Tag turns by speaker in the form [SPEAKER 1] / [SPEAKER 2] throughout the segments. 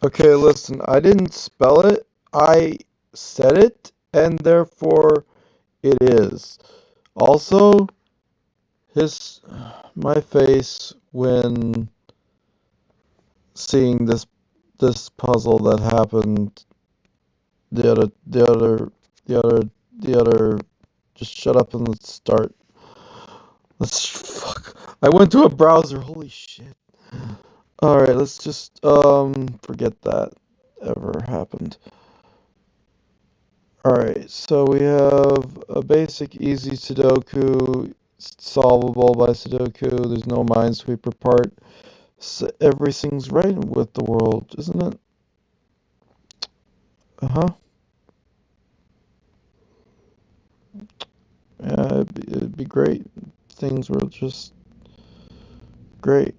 [SPEAKER 1] Okay, listen, I didn't spell it. I said it, and therefore it is. Also, his my face when seeing this puzzle that happened the other the other the other the other just shut up and let's start. Let's fuck. I went to a browser. Holy shit. All right, let's just forget that ever happened. All right, so we have a basic easy Sudoku solvable by Sudoku. There's no Minesweeper part. So everything's right with the world, isn't it? Uh-huh. Yeah, it'd be great. Things were just great,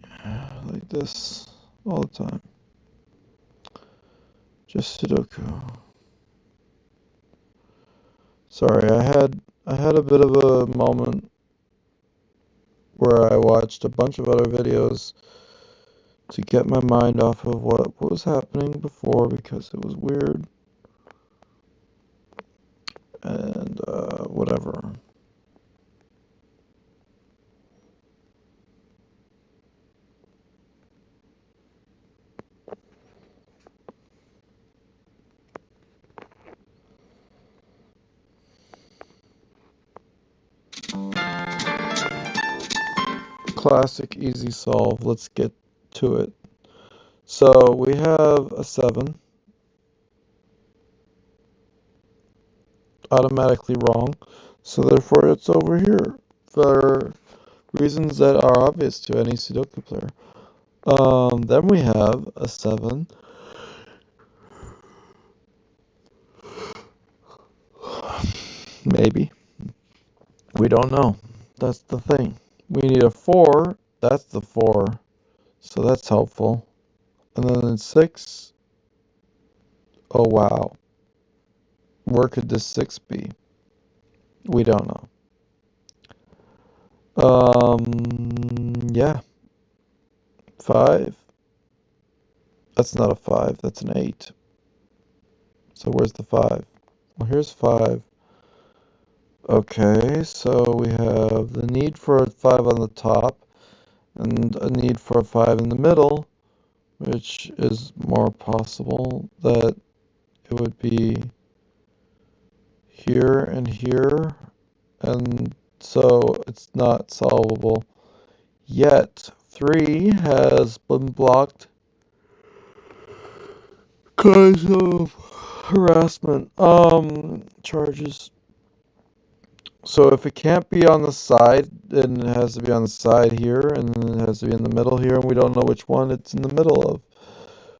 [SPEAKER 1] like this all the time. Just Sudoku. Sorry, I had a bit of a moment where I watched a bunch of other videos to get my mind off of what was happening before because it was weird and whatever. Classic easy solve. Let's get to it. So we have a 7, automatically wrong. So therefore it's over here for reasons that are obvious to any Sudoku player. Then we have a 7. Maybe. We don't know. That's the thing. We need a 4. That's the 4. So that's helpful. And then in 6. Oh wow. Where could this 6 be? We don't know. Yeah. 5. That's not a 5. That's an 8. So where's the 5? Well, here's 5. Okay, so we have the need for a 5 on the top and a need for a 5 in the middle, which is more possible that it would be here and here, and so it's not solvable yet. 3 has been blocked because of harassment charges. So if it can't be on the side, then it has to be on the side here, and then it has to be in the middle here, and we don't know which one it's in the middle of.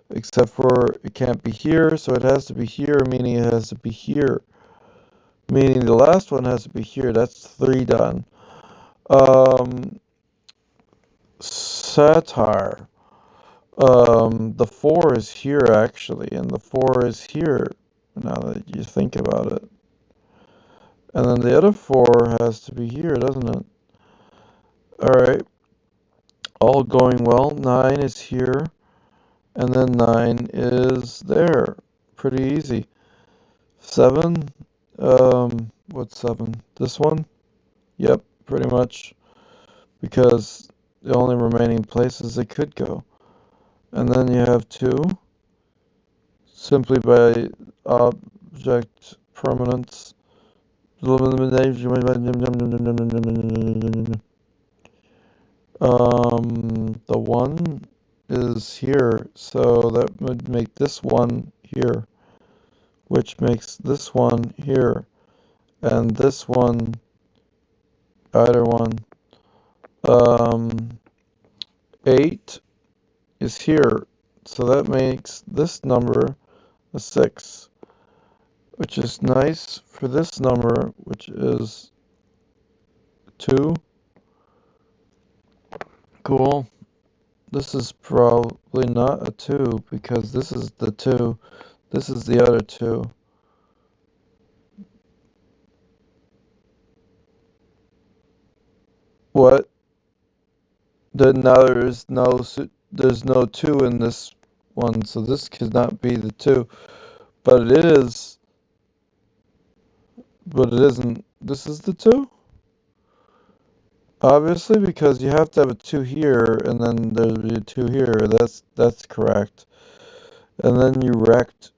[SPEAKER 1] Except for it can't be here, so it has to be here, meaning it has to be here. Meaning the last one has to be here. That's 3 done. Satire. The 4 is here actually, and the 4 is here, now that you think about it. And then the other 4 has to be here, doesn't it? Alright, all going well. 9 is here, and then 9 is there. Pretty easy. 7, what's 7? This one? Yep, pretty much. Because the only remaining places it could go. And then you have 2, simply by object permanence. The 1 is here, so that would make this one here, which makes this one here, and this one, either one. 8 is here, so that makes this number a 6, which is nice for this number, which is 2. Cool. This is probably not a 2 because this is the 2. This is the other 2. What? Then now there's no 2 in this 1, so this could not be the 2. But it is, but it isn't. This is the 2? Obviously, because you have to have a 2 here, and then there'd be a 2 here. That's correct. And then you wrecked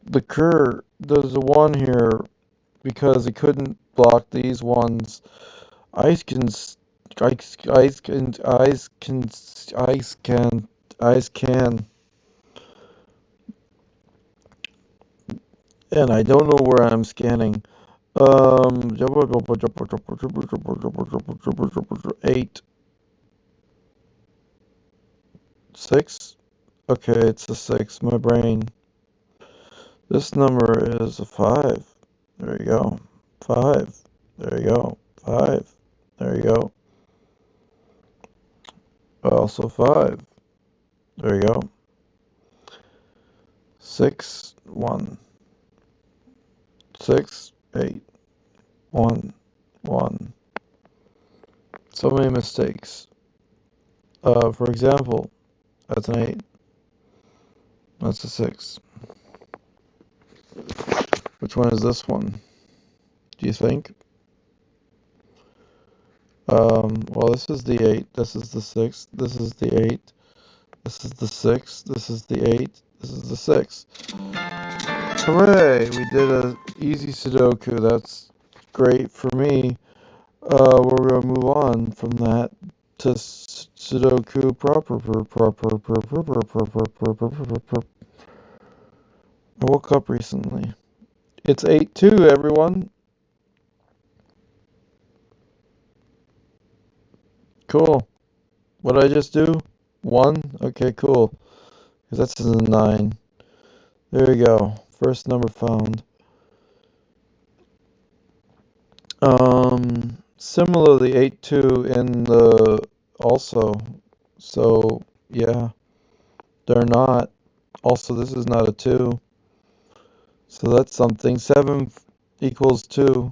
[SPEAKER 1] the cur. There's a 1 here because it couldn't block these ones. Ice can, ice can, ice can, ice can, ice can. And I don't know where I'm scanning. 8, 6. Okay, it's a 6. My brain. This number is a 5. There you go. 5. There you go. 5. There you go. Also 5. There you go. 6, 1. 6, 8. 1, 1. So many mistakes. For example, that's an 8. That's a 6. Which one is this one? Do you think? Well, this is the 8. This is the 6. This is the 8. This is the 6. This is the 8. This is the 6. Hooray! We did a easy Sudoku. That's great for me. We're gonna move on from that to Sudoku proper. I woke up recently. It's 8-2, everyone. Cool. What did I just do? 1? Okay, cool. Because that's a 9. There you go. First number found. Similarly, 8-2 in the also. So, yeah, they're not. Also, this is not a 2. So that's something. 7 equals 2.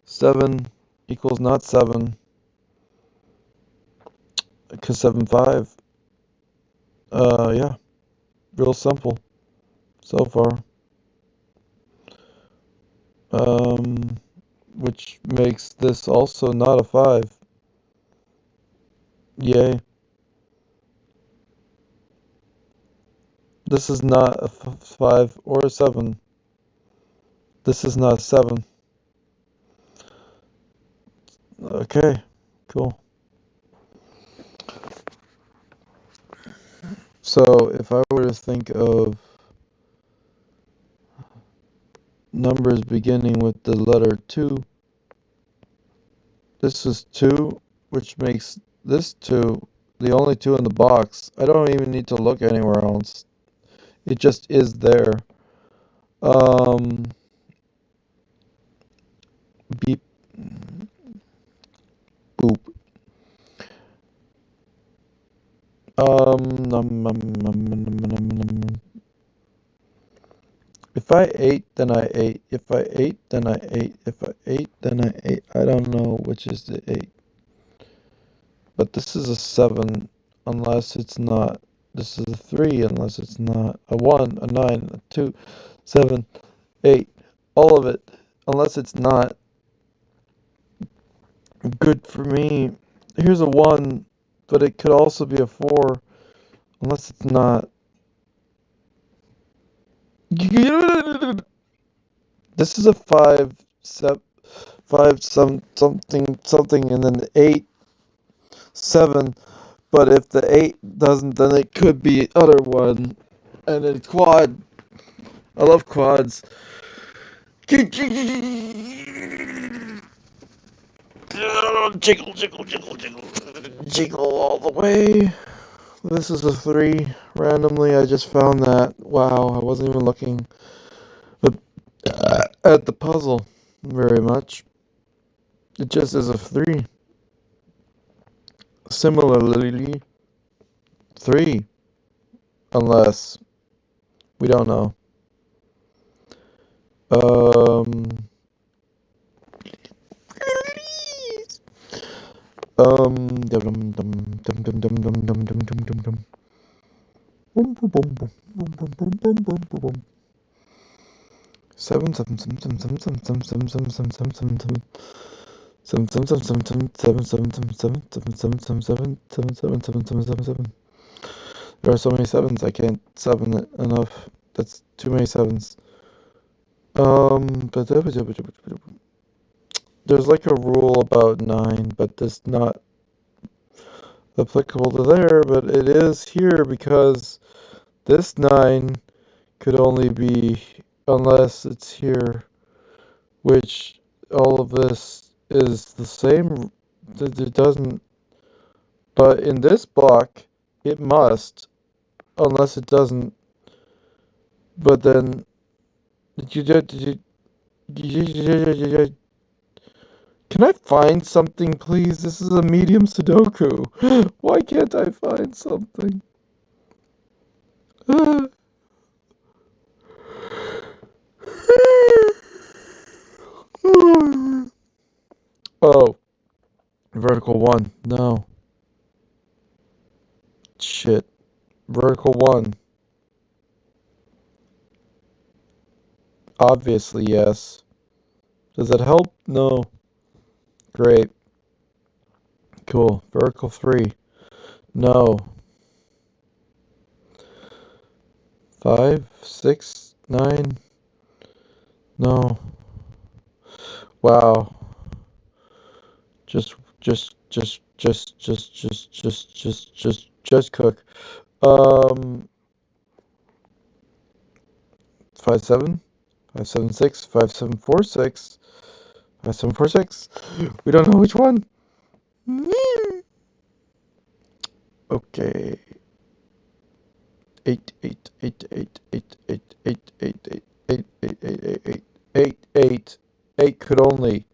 [SPEAKER 1] 7 equals not 7. Because 7, 5. Yeah, real simple so far. Which makes this also not a 5. Yay. This is not a 5 or a 7. This is not a 7. Okay, cool. So if I were to think of numbers beginning with the letter 2, this is 2, which makes this 2 the only 2 in the box. I don't even need to look anywhere else. It just is there. Beep. Boop. If I ate, then I ate. If I ate, then I ate. If I ate, then I ate. I don't know which is the 8. But this is a 7, unless it's not. This is a 3, unless it's not. A 1, a 9, a 2, 7, 8. All of it, unless it's not. Good for me. Here's a 1, but it could also be a 4, unless it's not. This is a 5, 5 something, and then 8, 7. But if the 8 doesn't, then it could be other one. And then quad. I love quads. Jiggle, jiggle, jiggle, jiggle. Jiggle all the way. This is a 3. Randomly, I just found that. Wow, I wasn't even looking at the puzzle very much. It just is a 3. Similarly, 3. Unless, we don't know. Dum dum dum dum dum dum dum dum dum dum dum dum. Seven, seven, seven, seven, seven, seven, seven, seven, seven, seven, seven, seven, seven. Seven, seven, seven, seven, seven, seven, seven, seven, seven, seven, seven, seven, seven, seven, seven, seven, seven, seven. There are so many sevens, I can't seven it enough. That's too many sevens. But there's like a rule about 9, but it's not applicable to there, but it is here because this 9 could only be unless it's here, which all of this is the same. It doesn't, but in this block, it must, unless it doesn't. But then, can I find something, please? This is a medium Sudoku. Why can't I find something? Oh, vertical 1. No. Shit. Vertical 1. Obviously, yes. Does that help? No. Great. Cool. Vertical 3. No. 5, 6, 9. No. Wow. Just cook. 5, 7, 5, 7, 6, 5, 7, 4, 6, 5, 7, 4, 6. We don't know which one. Okay. 8, 8, 8, 8, 8, 8, 8, 8, 8, 8, 8, 8, 8, 8, 8, 8. 8 could only.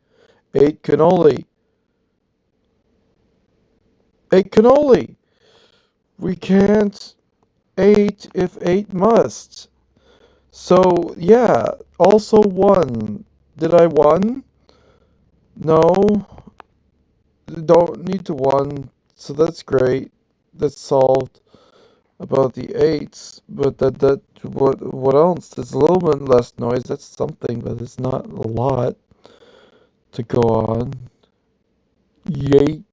[SPEAKER 1] 8 can only. 8 can only. We can't 8 if 8 must. So, yeah, also 1. Did I 1? No. Don't need to 1. So that's great. That's solved about the 8s. But what else? There's a little bit less noise. That's something, but it's not a lot to go on. Yay.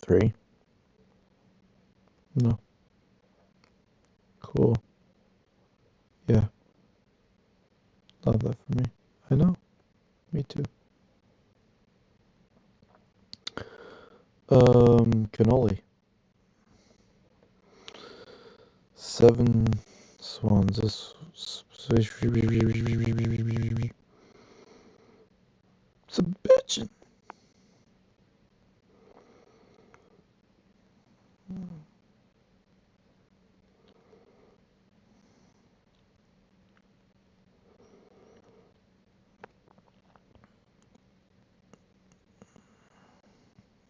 [SPEAKER 1] 3. No. Cool. Yeah. Love that for me. I know. Me too. Cannoli. 7 swans. It's a bitchin'.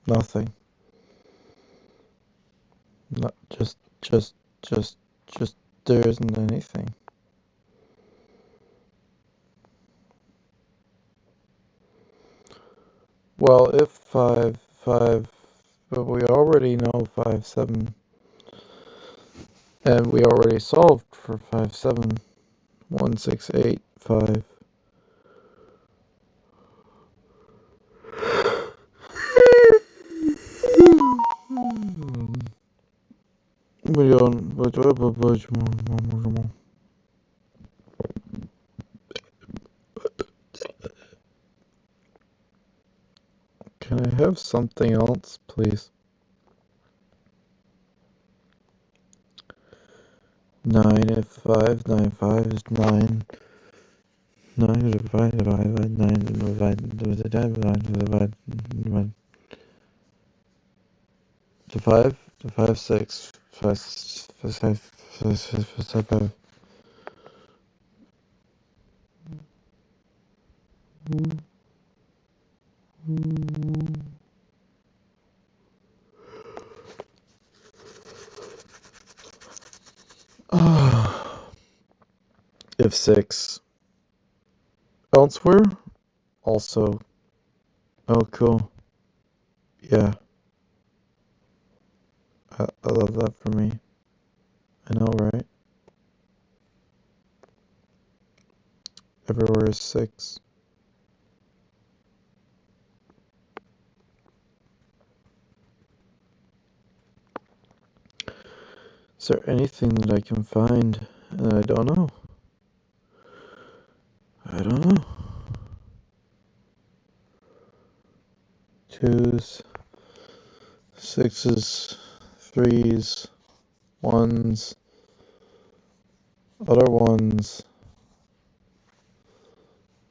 [SPEAKER 1] Nothing. Not just there isn't anything. Well, if 5, 5, but we already know 5, 7, and we already solved for 5, 7, 1, 6, 8, 5. We don't. Can I have something else, please? 9 if 5, 9, 5 is 9. 9 divided by 9 divided to 5 to 5, 6, 5, 5, 5, 5, 5, 5. If 6 elsewhere, also. Oh, cool. Yeah, I love that for me. I know, right? Everywhere is 6. Is there anything that I can find that I don't know? I don't know. 2s, 6s, 3s, 1s, other 1s,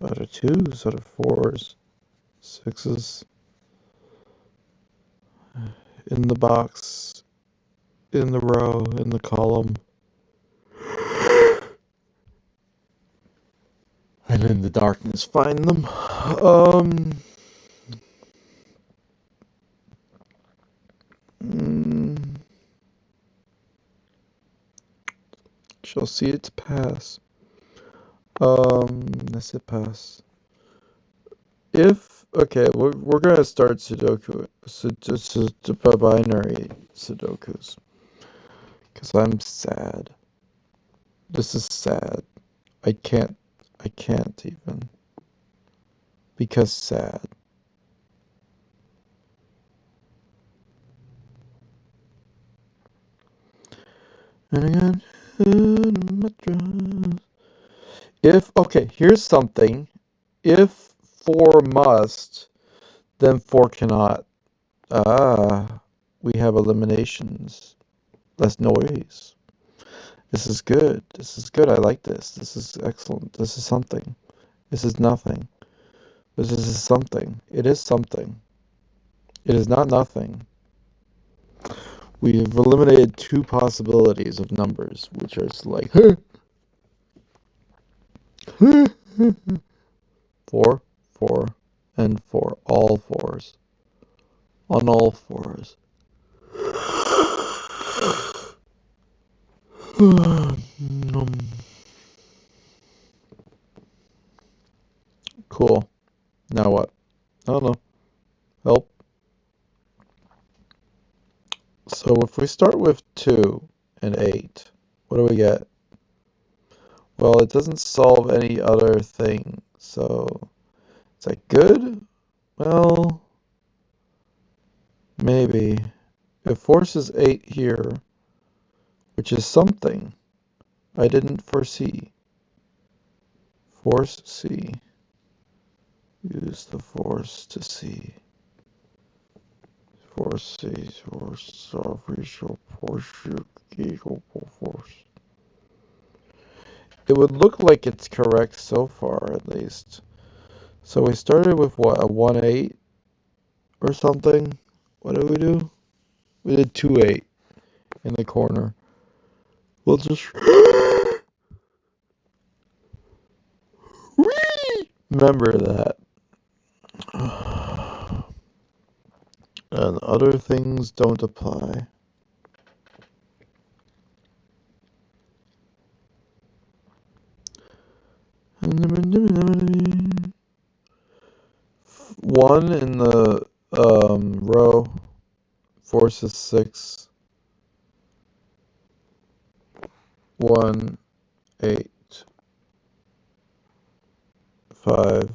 [SPEAKER 1] other 2s, other 4s, 6s, in the box, in the row, in the column, and in the darkness find them. Mm, shall see it pass. Let's it pass. If, okay, we're gonna start Sudoku, binary Sudokus, because I'm sad. This is sad. I can't even, because sad. And again, if, okay, here's something. If 4 must, then 4 cannot. Ah, we have eliminations. Less noise. This is good. This is good. I like this. This is excellent. This is something. This is nothing. This is something. It is something. It is not nothing. We have eliminated 2 possibilities of numbers, which are like 4, 4, and 4. All 4s. On all 4s. Cool. Now what? I don't know. Help. So if we start with 2 and 8, what do we get? Well, it doesn't solve any other thing. So, is that good? Well, maybe. It forces 8 here, which is something I didn't foresee. Force C. Use the force to see. Force C. Force official force equal force. It would look like it's correct so far, at least. So we started with what, a 1-8 or something? What did we do? We did 2-8 in the corner. We'll just remember that. And other things don't apply. One in the row forces 6. 1, 8, 5,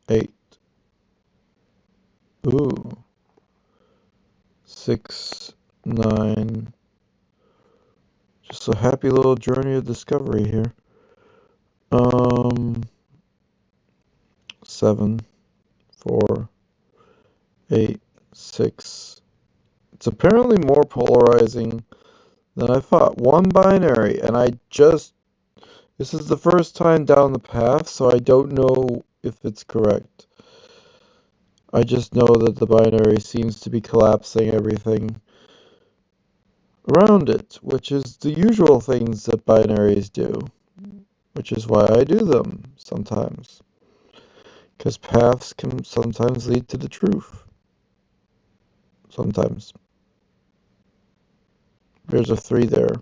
[SPEAKER 1] 8. Ooh. 6, 9. Just a happy little journey of discovery here. 7, 4, 8, 6. It's apparently more polarizing than I thought. One binary, and this is the first time down the path, so I don't know if it's correct. I just know that the binary seems to be collapsing everything around it, which is the usual things that binaries do, which is why I do them sometimes. Because paths can sometimes lead to the truth. Sometimes. There's a 3 there.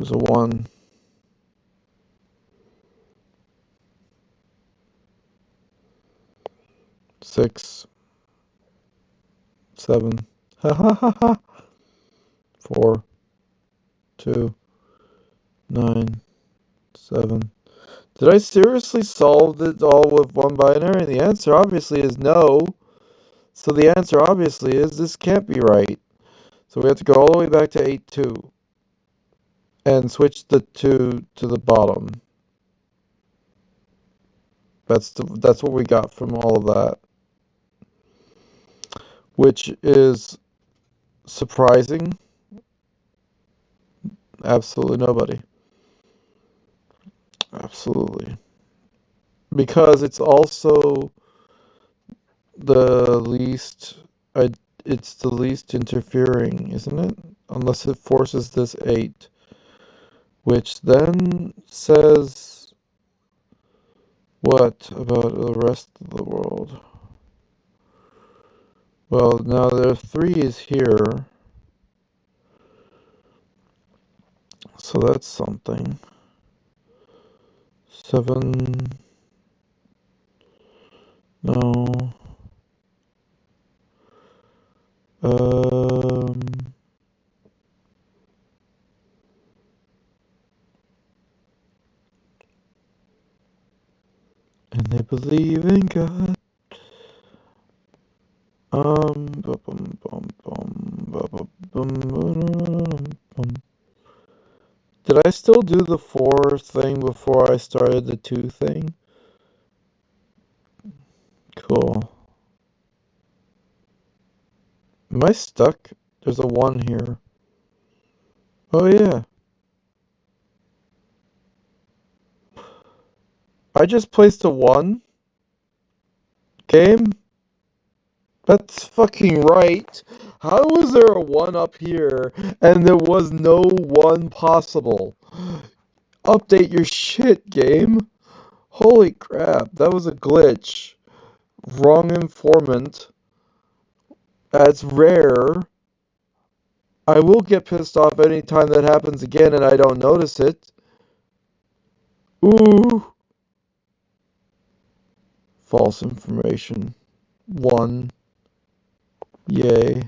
[SPEAKER 1] There's a 1. 6. 7. Ha ha ha ha. 4. 2. 9. 7. Did I seriously solve it all with one binary? The answer obviously is no. So the answer obviously is this can't be right. So we have to go all the way back to 8, 2 and switch the 2 to the bottom. That's what we got from all of that, which is surprising. Absolutely nobody. Absolutely. Because it's also the least, it's the least interfering, isn't it? Unless it forces this 8, which then says what about the rest of the world? Well, now there are 3's here, so that's something. 7, no. Um, and they believe in God. Bum, bum, bum, bum. Did I still do the 4 thing before I started the 2 thing? Cool. Am I stuck? There's a 1 here. Oh yeah. I just placed a 1? Game? That's fucking right. How was there a 1 up here and there was no 1 possible? Update your shit, game. Holy crap, that was a glitch. Wrong informant. That's rare. I will get pissed off any time that happens again and I don't notice it. Ooh. False information. 1. Yay.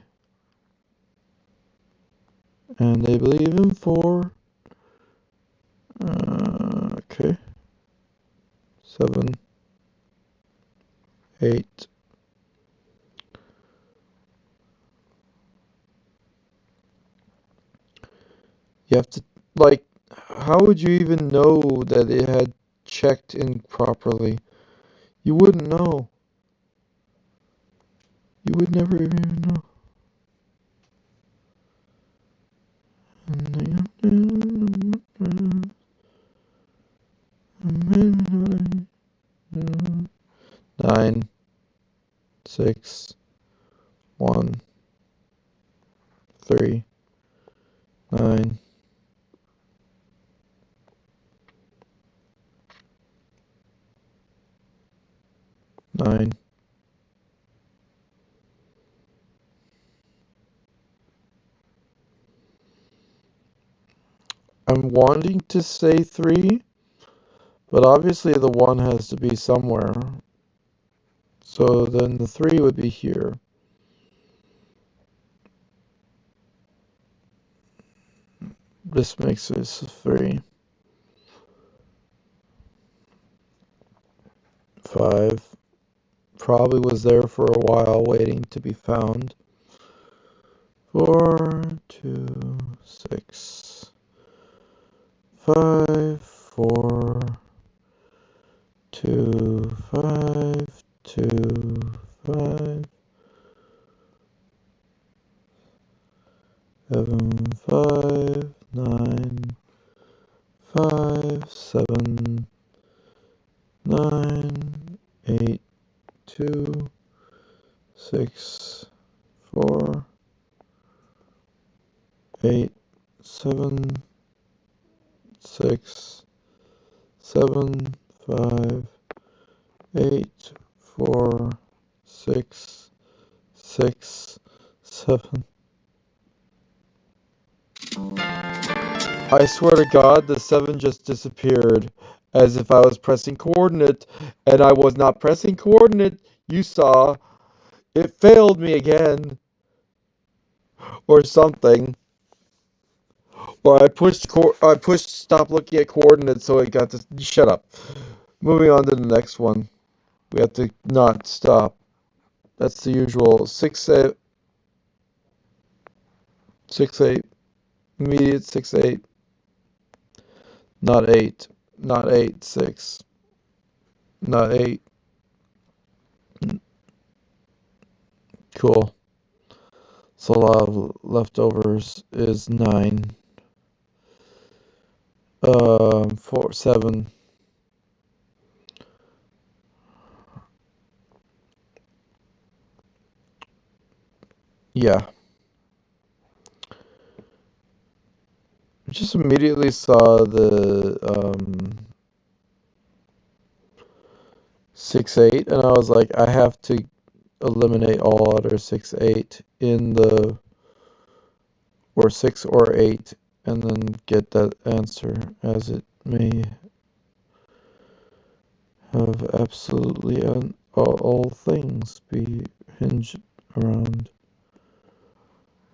[SPEAKER 1] And they believe in 4. Okay. 7. 8. You have to, like, how would you even know that it had checked in properly? You wouldn't know. You would never even know. 9, 6, 1, 3, 9. 9. I'm wanting to say 3, but obviously the 1 has to be somewhere. So then the 3 would be here. This makes this 3. 5. Probably was there for a while waiting to be found. 4, 2, 6. 5, 4, 2, 5, 2, 5. 7, 5, 9, 5, 7, 9, 8, 2, 6, 4, 8, 7, 6, 7, 5, 8, 4, 6, 6, 7. I swear to God, the 7 just disappeared, as if I was pressing coordinate, and I was not pressing coordinate. You saw. It failed me again, or something. Or I pushed stop looking at coordinates, so it got to shut up. Moving on to the next one. We have to not stop. That's the usual 6 8, 6 8, immediate 6 8, not 8, not 8 6, not 8. Cool. So a lot of leftovers is 9. 4 7. Yeah. I just immediately saw the 6 8, and I was like, I have to eliminate all other 6 8 in the, or 6 or 8, and then get that answer, as it may have absolutely all things be hinged around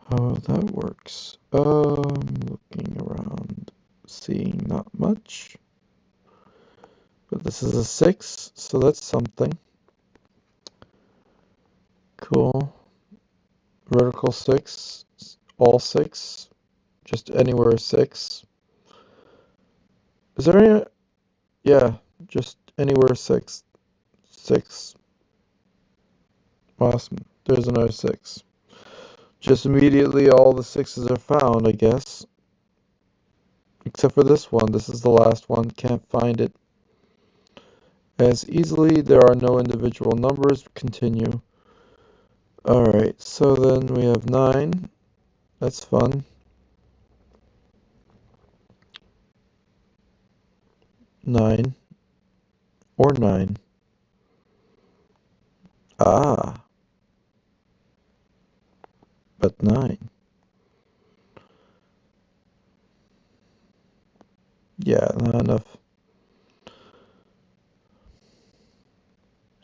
[SPEAKER 1] how that works. Looking around, seeing not much, but this is a 6, so that's something. Cool. Vertical 6, all 6, just anywhere 6. Is there any? Yeah, just anywhere 6. 6. Awesome. There's another 6. Just immediately all the 6s are found, I guess. Except for this one. This is the last one. Can't find it as easily. There are no individual numbers. Continue. Alright, so then we have 9. That's fun. 9. Or 9. Ah, but 9. Yeah, not enough.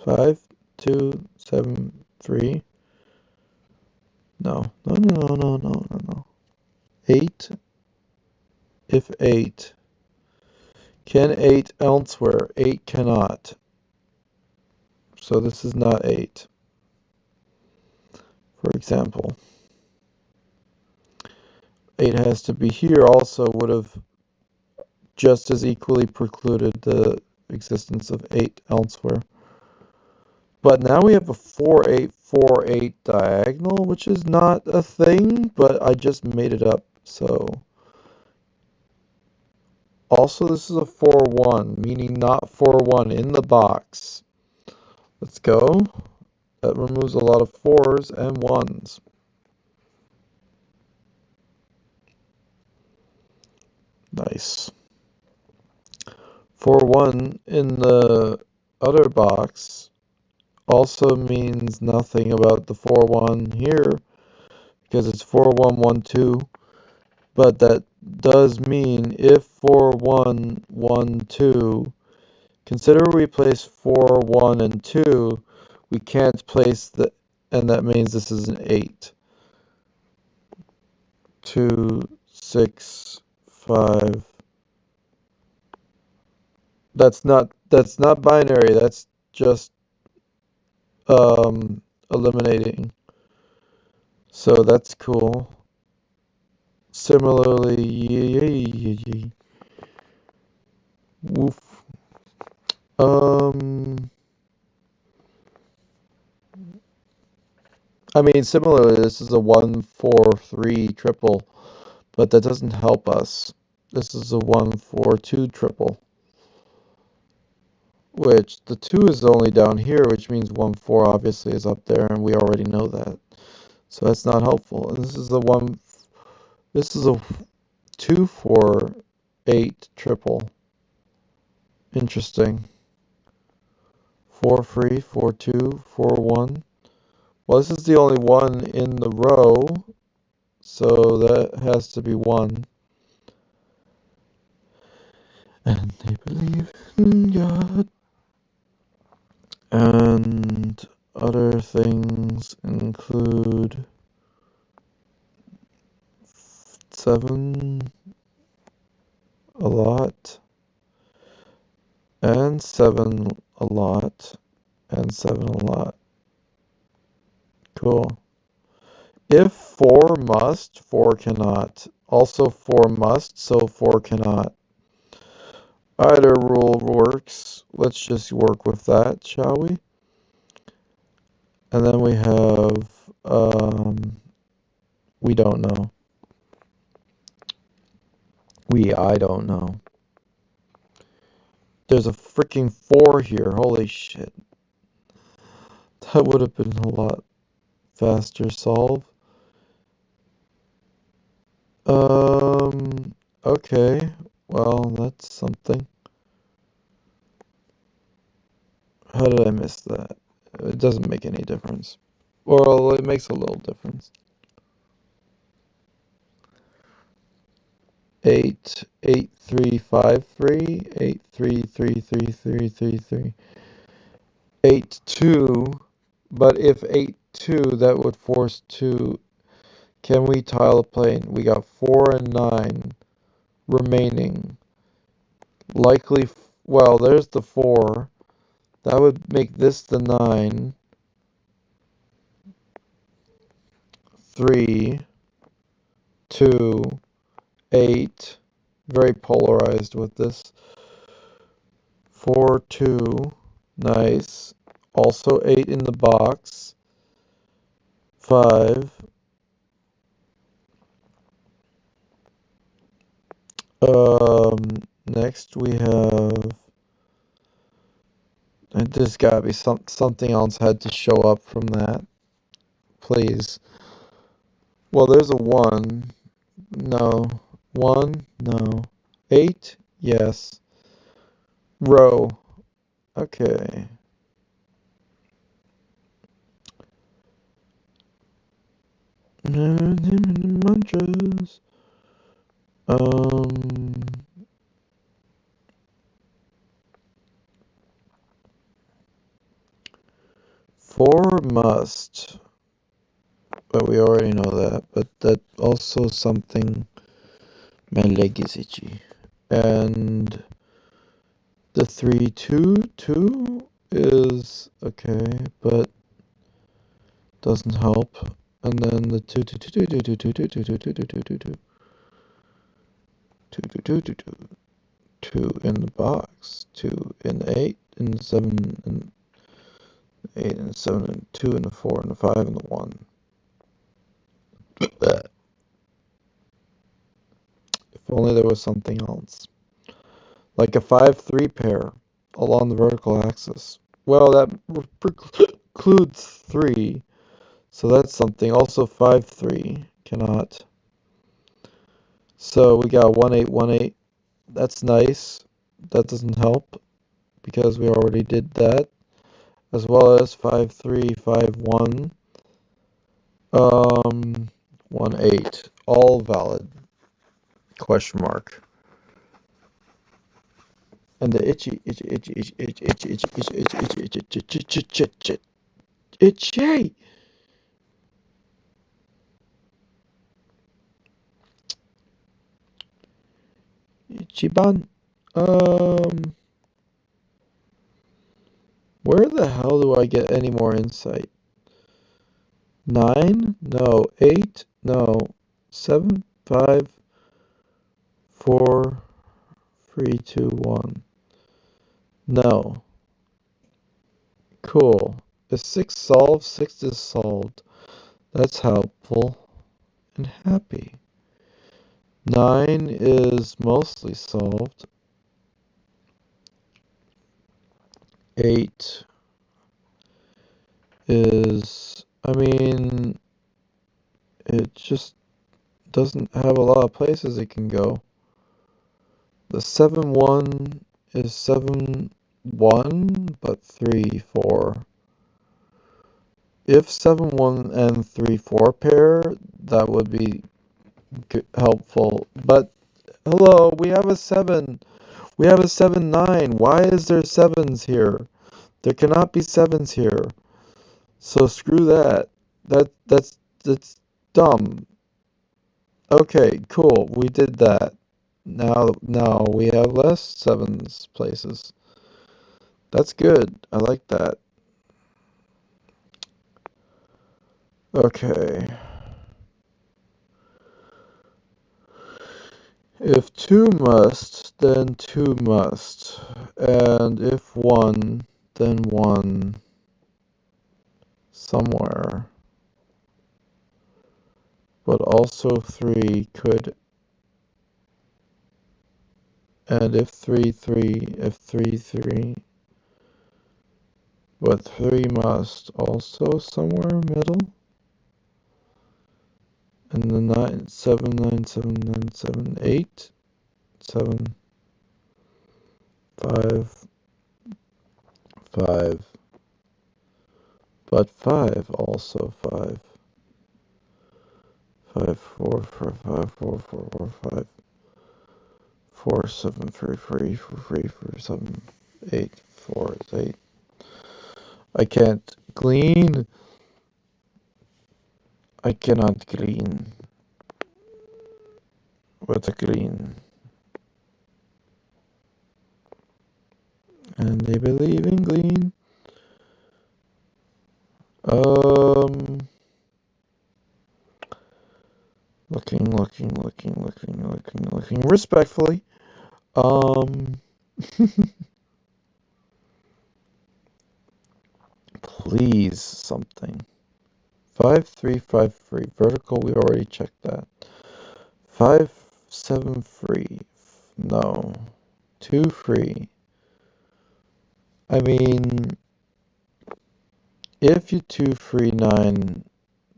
[SPEAKER 1] 5, 2, 7, 3. No, no, no, no, no, no, no, no. 8, if 8. Can 8 elsewhere? 8 cannot. So this is not 8. For example, 8 has to be here also would have just as equally precluded the existence of 8 elsewhere. But now we have a 4-8-4-8 diagonal, which is not a thing, but I just made it up, so. Also, this is a 4-1, meaning not 4-1 in the box. Let's go. That removes a lot of 4s and 1s. Nice. 4-1 in the other box also means nothing about the 4-1 here because it's 4-1-1-2, but that does mean if 4-1-1-2, consider we place 4-1 and 2, we can't place the, and that means this is an 8. 2, 6, 5. That's not binary, that's just eliminating. So that's cool. Similarly, woof. I mean, similarly, this is a 1-4-3 triple, but that doesn't help us. This is a 1-4-2 triple, which the 2 is only down here, which means 1-4 obviously is up there, and we already know that. So that's not helpful. And this is a 2-4-8 triple. Interesting. 4-3, 4-2, 4-1. Well, this is the only one in the row, so that has to be 1. And they believe in God. And other things include 7 a lot, and 7 a lot, and 7 a lot. Cool. If 4 must, 4 cannot. Also 4 must, so 4 cannot. Either rule works. Let's just work with that, shall we? And then we have, we don't know. I don't know. There's a freaking 4 here. Holy shit. That would have been a lot faster solve. Okay. Well, that's something. How did I miss that? It doesn't make any difference. Well, it makes a little difference. 8, 8, 3, 5, 3, 8, 3, 3, 3, 3, 3, 3, 8, 2. But if 8, 2, that would force 2. Can we tile a plane? We got 4 and 9 remaining. Likely, well, there's the 4. That would make this the 9. 3, 2, 8. Very polarized with this. 4, 2. Nice. Also 8 in the box. 5. Next we have. There's gotta be something else had to show up from that. Please. Well, there's a 1. No. 1? No. 8? Yes. Row. Okay. Munches. 4 must. But we already know that. But that also something. My leg is itchy. And the 3, 2, 2 is okay, but doesn't help. And then the 2, 2, 2, 2, 2, 2, 2, 2, 2, 2, 2, 2, 2, 2, 2, 2, 2, 2, 2 in the box, 2 in 8, and 7, and 8, and 7, and 2, and the 4, and the 5, and the 1. If only there was something else. Like a 5-3 pair along the vertical axis. Well, that precludes 3, so that's something. Also 5-3 cannot. So we got 1-8, 1-8. That's nice. That doesn't help because we already did that. As well as 5-3, 5-1. 1-8. All valid. Question mark. And the itchy, itchy, itchy, itchy, itchy, itchy, itchy, itchy, itchy, itchy, itchy, itchy, itchy, itchy, itchy. Ichiban. Where the hell do I get any more insight? 9? No. 8? No. 7, 5, 4, 3, 2, 1. No. Cool. Is 6 solved? 6 is solved. That's helpful and happy. 9 is mostly solved. 8 is, I mean, it just doesn't have a lot of places it can go. The 7-1 is 7-1, but 3-4. If 7-1 and 3-4 pair, that would be helpful. But hello, we have a 7. We have a 7, 9. Why is there 7s here? There cannot be 7s here. So screw that. That's dumb. Okay, cool. We did that. Now we have less 7s places. That's good. I like that. Okay. If 2 must, then 2 must. And if 1, then 1 somewhere. But also 3 could. And if 3, 3, if 3, 3. But 3 must also somewhere middle. And the 9, 7, 9, 7, 9, 7, 8, 7, 5, 5. But 5 also 5. 5, 4, 4, 5, 4, 4, 4, 5. 4, 7, 3, 3, 3, 4, 7, 8, 4 is 8. I can't glean. I cannot glean with a glean. And they believe in glean. Looking respectfully. Please something. 5, 3, 5, 3. Vertical, we already checked that. 5, 7, free. No. 2 free. I mean, if you 2 free 9,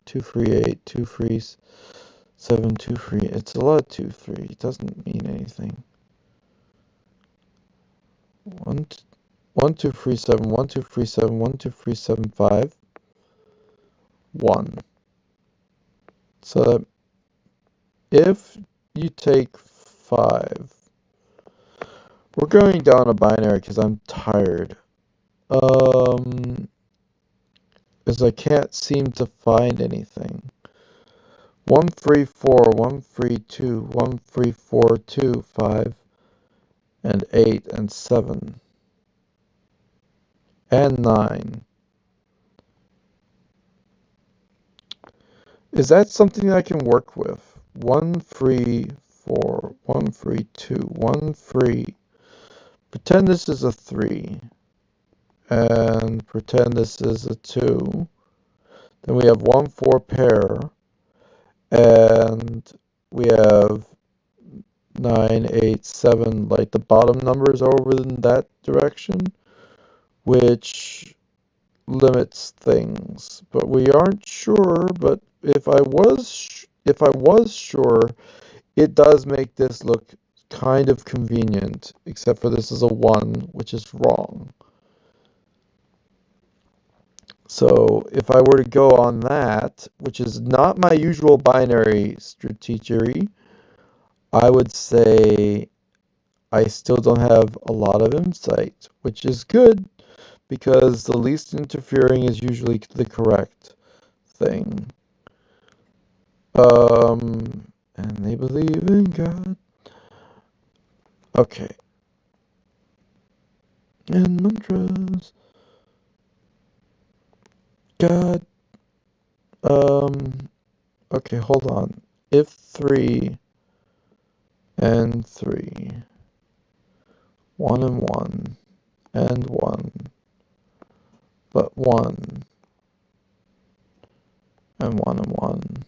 [SPEAKER 1] 2 free 8, 2 free 7, 2 free, it's a lot of 2 free. It doesn't mean anything. 1, 2 free 7, 1, 2 free 7, 1, 2 free 7, 5, 1. So that if you take 5, we're going down a binary because I'm tired. Because I can't seem to find anything. 1 free 4, 1 free 2, 1 free 4, 2, 5, and 8, and 7, and 9. Is that something I can work with? 1 free 4, 1 free 2, 1 free. Pretend this is a 3, and pretend this is a 2. Then we have 1, 4 pair, and we have 9, 8, 7, like the bottom numbers over in that direction, which limits things. But we aren't sure, but if I was sure, it does make this look kind of convenient, except for this is a 1, which is wrong. So if I were to go on that, which is not my usual binary strategy, I would say I still don't have a lot of insight, which is good because the least interfering is usually the correct thing. And they believe in God. Okay. And mantras. God. Okay, hold on. If 3 and 3. 1 and 1. And 1. But 1. And 1 and 1.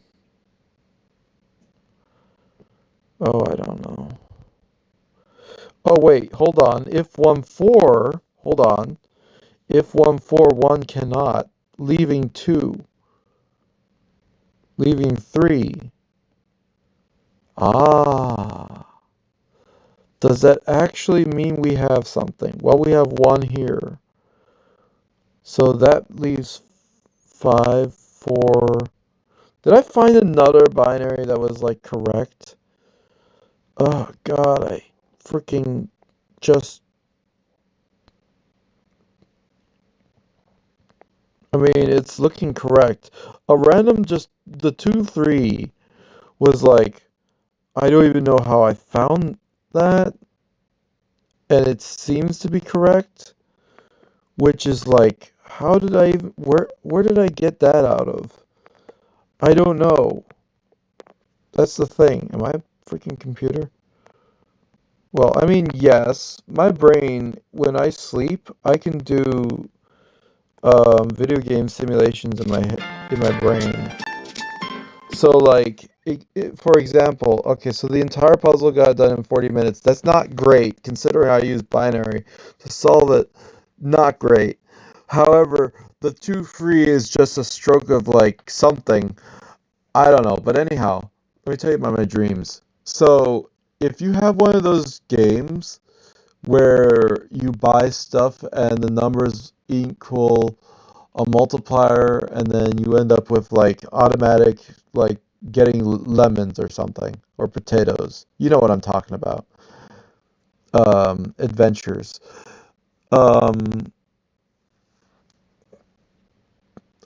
[SPEAKER 1] Oh, I don't know. Oh, wait, hold on. If 1, 4, hold on. If 1, 4, 1 cannot, leaving 2, leaving 3. Ah. Does that actually mean we have something? Well, we have 1 here. So that leaves 5, 4. Did I find another binary that was like correct? Oh God, I freaking just, I mean, it's looking correct. A random just, the 2, 3 was like, I don't even know how I found that, and it seems to be correct, which is like, how did I even, where did I get that out of? I don't know. That's the thing. Am I a freaking computer? Well, I mean, yes, my brain, when I sleep, I can do video game simulations in my brain. So, like, for example, okay, so the entire puzzle got done in 40 minutes. That's not great, considering I used binary to solve it. Not great. However, the 2 free is just a stroke of, like, something. I don't know, but anyhow, let me tell you about my dreams. So, if you have one of those games where you buy stuff and the numbers equal a multiplier, and then you end up with like automatic, like getting lemons or something, or potatoes. You know what I'm talking about. Adventures. Um,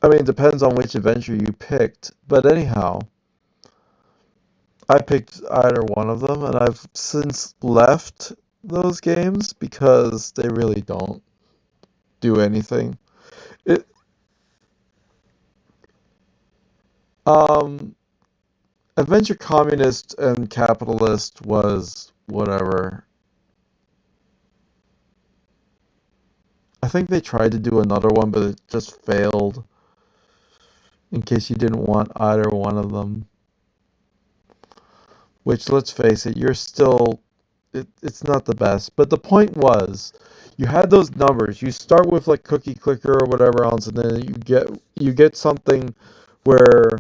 [SPEAKER 1] I mean, it depends on which adventure you picked, but anyhow, I picked either one of them, and I've since left those games because they really don't do anything. It, um, Adventure Communist and Capitalist was whatever. I think they tried to do another one, but it just failed. In case you didn't want either one of them. Which, let's face it, you're still. It's not the best. But the point was, you had those numbers. You start with like Cookie Clicker or whatever else, and then you get something where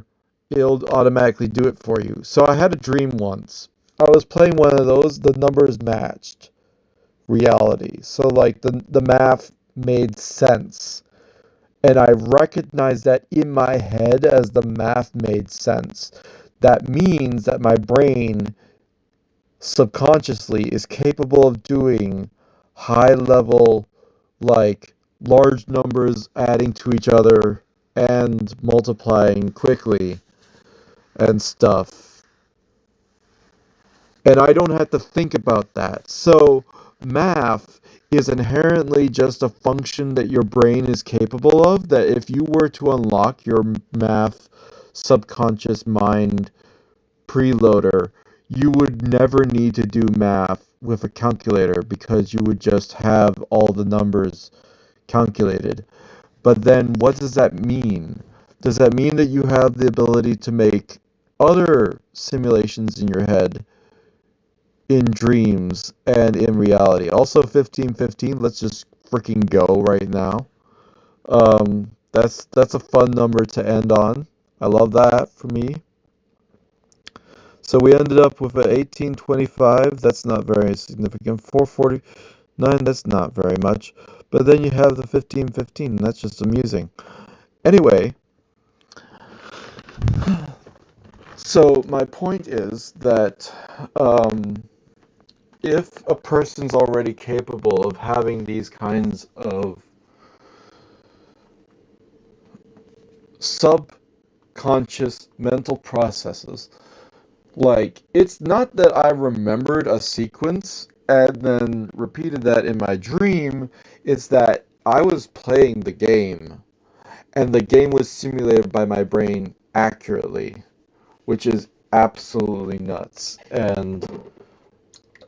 [SPEAKER 1] it'll automatically do it for you. So I had a dream once. I was playing one of those. The numbers matched reality. So like the math made sense. And I recognized that in my head as the math made sense. That means that my brain subconsciously is capable of doing high level, like large numbers adding to each other and multiplying quickly and stuff. And I don't have to think about that. So math is inherently just a function that your brain is capable of, that if you were to unlock your math subconscious mind preloader, you would never need to do math with a calculator because you would just have all the numbers calculated. But then what does that mean? Does that mean that you have the ability to make other simulations in your head in dreams and in reality? Also 1515, let's just freaking go right now. That's a fun number to end on. I love that for me. So we ended up with an 1825. That's not very significant. 449. That's not very much. But then you have the 1515. That's just amusing. Anyway, so my point is that if a person's already capable of having these kinds of subconscious mental processes, like, it's not that I remembered a sequence and then repeated that in my dream, it's that I was playing the game, and the game was simulated by my brain accurately, which is absolutely nuts. And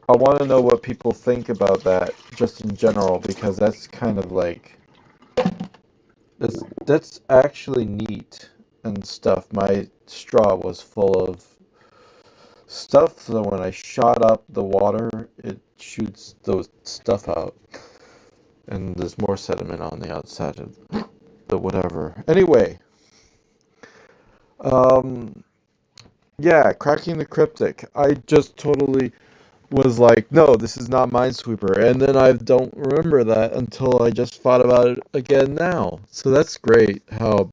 [SPEAKER 1] I want to know what people think about that just in general, because that's kind of like, that's actually neat and stuff. My straw was full of stuff, so when I shot up the water, it shoots those stuff out, and there's more sediment on the outside of the whatever. Anyway, um, yeah, cracking the cryptic. I just totally was like, no, this is not Minesweeper, and then I don't remember that until I just thought about it again now. So that's great how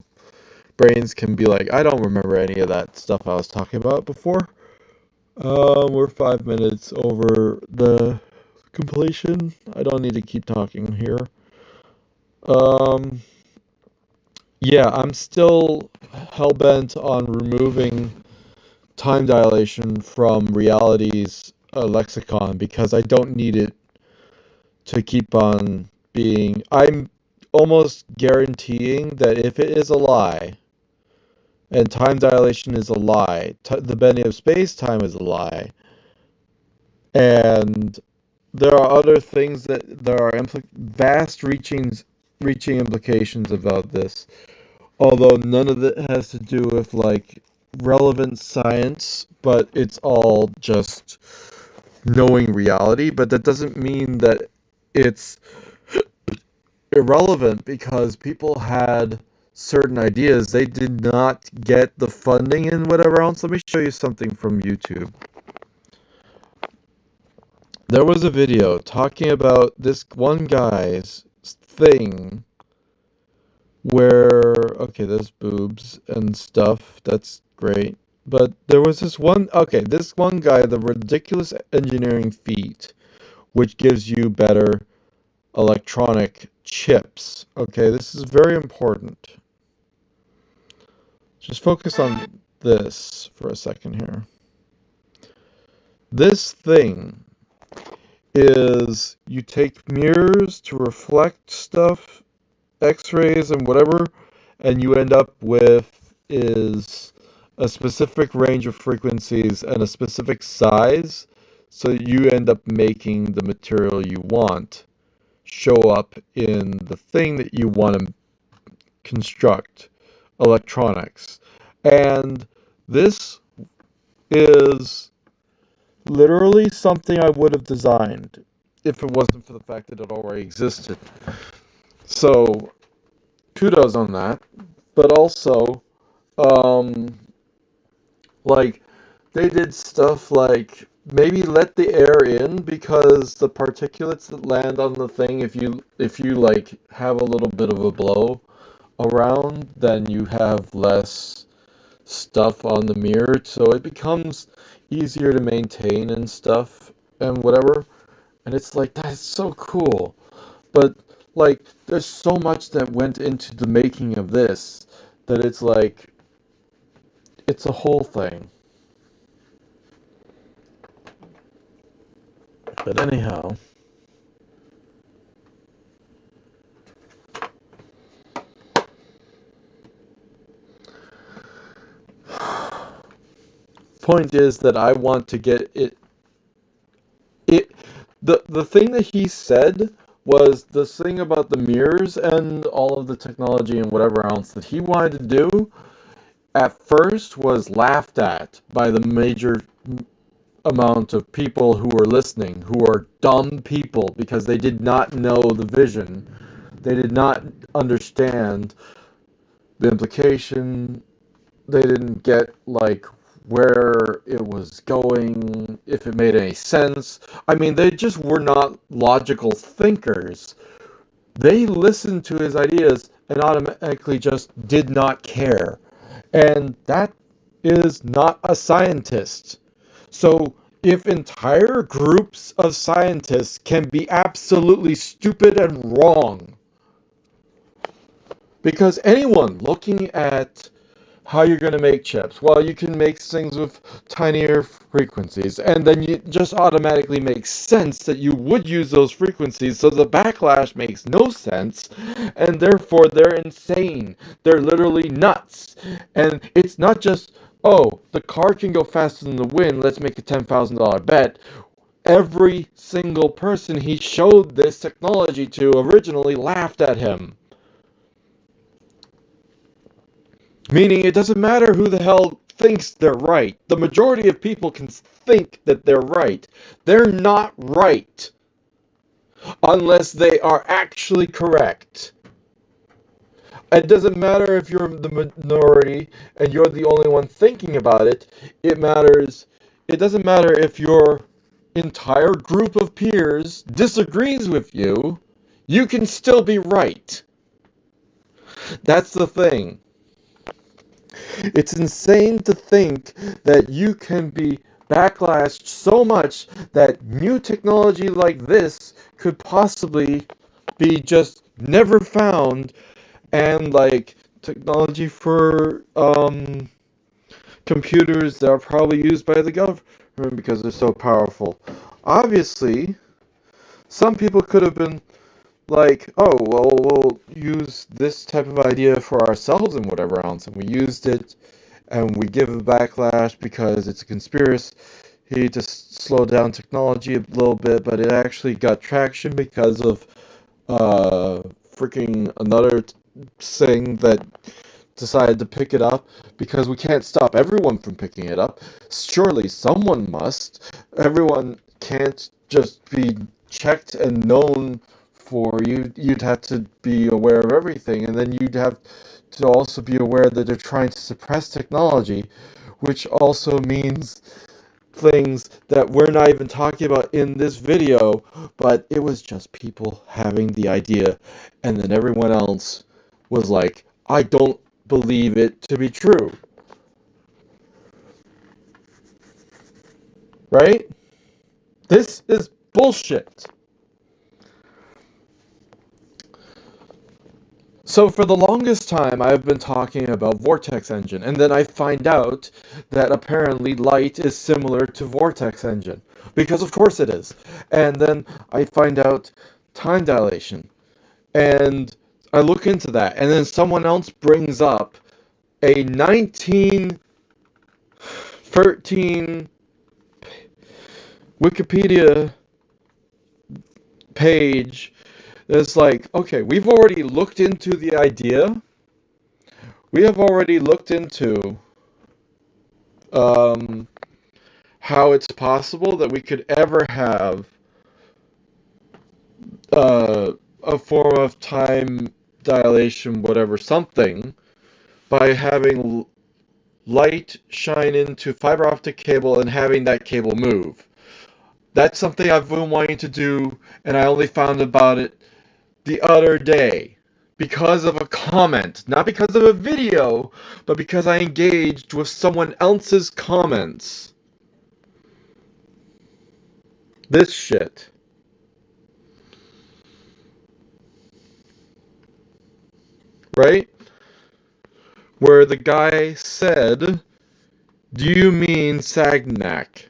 [SPEAKER 1] brains can be like, I don't remember any of that stuff I was talking about before. We're 5 minutes over the completion. I don't need to keep talking here. Um, yeah, I'm still hell-bent on removing time dilation from reality's lexicon because I don't need it to keep on being. I'm almost guaranteeing that if it is a lie, and time dilation is a lie, the bending of space-time is a lie, and there are other things that there are vast reaching implications about this, although none of it has to do with like relevant science, but it's all just knowing reality. But that doesn't mean that it's irrelevant because people had certain ideas. They did not get the funding and whatever else. Let me show you something from YouTube. There was a video talking about this one guy's thing where, okay, there's boobs and stuff. That's great. But there was this one, okay, this one guy, the ridiculous engineering feat, which gives you better electronic chips. Okay, this is very important. Just focus on this for a second here. This thing is you take mirrors to reflect stuff, x-rays and whatever, and you end up with is a specific range of frequencies and a specific size, so you end up making the material you want show up in the thing that you want to construct, electronics. And this is literally something I would have designed if it wasn't for the fact that it already existed. So, kudos on that. But also, um, like, they did stuff like maybe let the air in because the particulates that land on the thing, if you like have a little bit of a blow around, then you have less stuff on the mirror, so it becomes easier to maintain and stuff and whatever. And it's like, that's so cool. But like, there's so much that went into the making of this that it's like, it's a whole thing. But anyhow, point is that I want to get it the thing that he said was the thing about the mirrors and all of the technology and whatever else that he wanted to do at first was laughed at by the major amount of people who were listening, who are dumb people because they did not know the vision. They did not understand the implication. They didn't get like where it was going, if it made any sense. I mean, they just were not logical thinkers. They listened to his ideas and automatically just did not care. And that is not a scientist. So if entire groups of scientists can be absolutely stupid and wrong, because anyone looking at how you're going to make chips, well, you can make things with tinier frequencies, and then it just automatically makes sense that you would use those frequencies, so the backlash makes no sense, and therefore they're insane. They're literally nuts. And it's not just, oh, the car can go faster than the wind, let's make a $10,000 bet. Every single person he showed this technology to originally laughed at him. Meaning it doesn't matter who the hell thinks they're right. The majority of people can think that they're right. They're not right unless they are actually correct. It doesn't matter if you're the minority and you're the only one thinking about it. It matters. It doesn't matter if your entire group of peers disagrees with you. You can still be right. That's the thing. It's insane to think that you can be backlash so much that new technology like this could possibly be just never found, and like technology for computers that are probably used by the government because they're so powerful. Obviously, some people could have been like, oh, well, we'll use this type of idea for ourselves and whatever else, and we used it, and we give a backlash because it's a conspiracy to slow down technology a little bit, but it actually got traction because of freaking another thing that decided to pick it up, because we can't stop everyone from picking it up. Surely someone must. Everyone can't just be checked and known for you. You'd have to be aware of everything, and then you'd have to also be aware that they're trying to suppress technology, which also means things that we're not even talking about in this video, but it was just people having the idea, and then everyone else was like, I don't believe it to be true. Right? This is bullshit. So for the longest time, I've been talking about vortex engine, and then I find out that apparently light is similar to vortex engine, because of course it is. And then I find out time dilation, and I look into that, and then someone else brings up a 1913 Wikipedia page. It's like, okay, we've already looked into the idea. We have already looked into how it's possible that we could ever have a form of time dilation, whatever, something, by having light shine into fiber optic cable and having that cable move. That's something I've been wanting to do, and I only found about it the other day because of a comment, not because of a video, but because I engaged with someone else's comments. This shit. Right? Where the guy said, do you mean Sagnac?